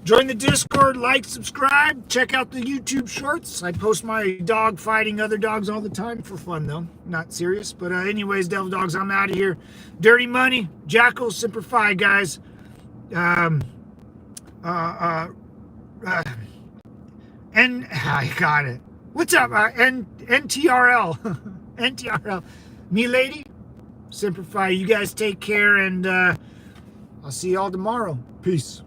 Join the Discord, like, subscribe, check out the YouTube shorts. I post my dog fighting other dogs all the time for fun, though. Not serious. But anyways, Devil Dogs, I'm out of here. Dirty Money, Jackal, Semper Fi, guys. And I got it. What's up? NTRL. NTRL. Me lady, Semper Fi. You guys take care, and I'll see y'all tomorrow. Peace.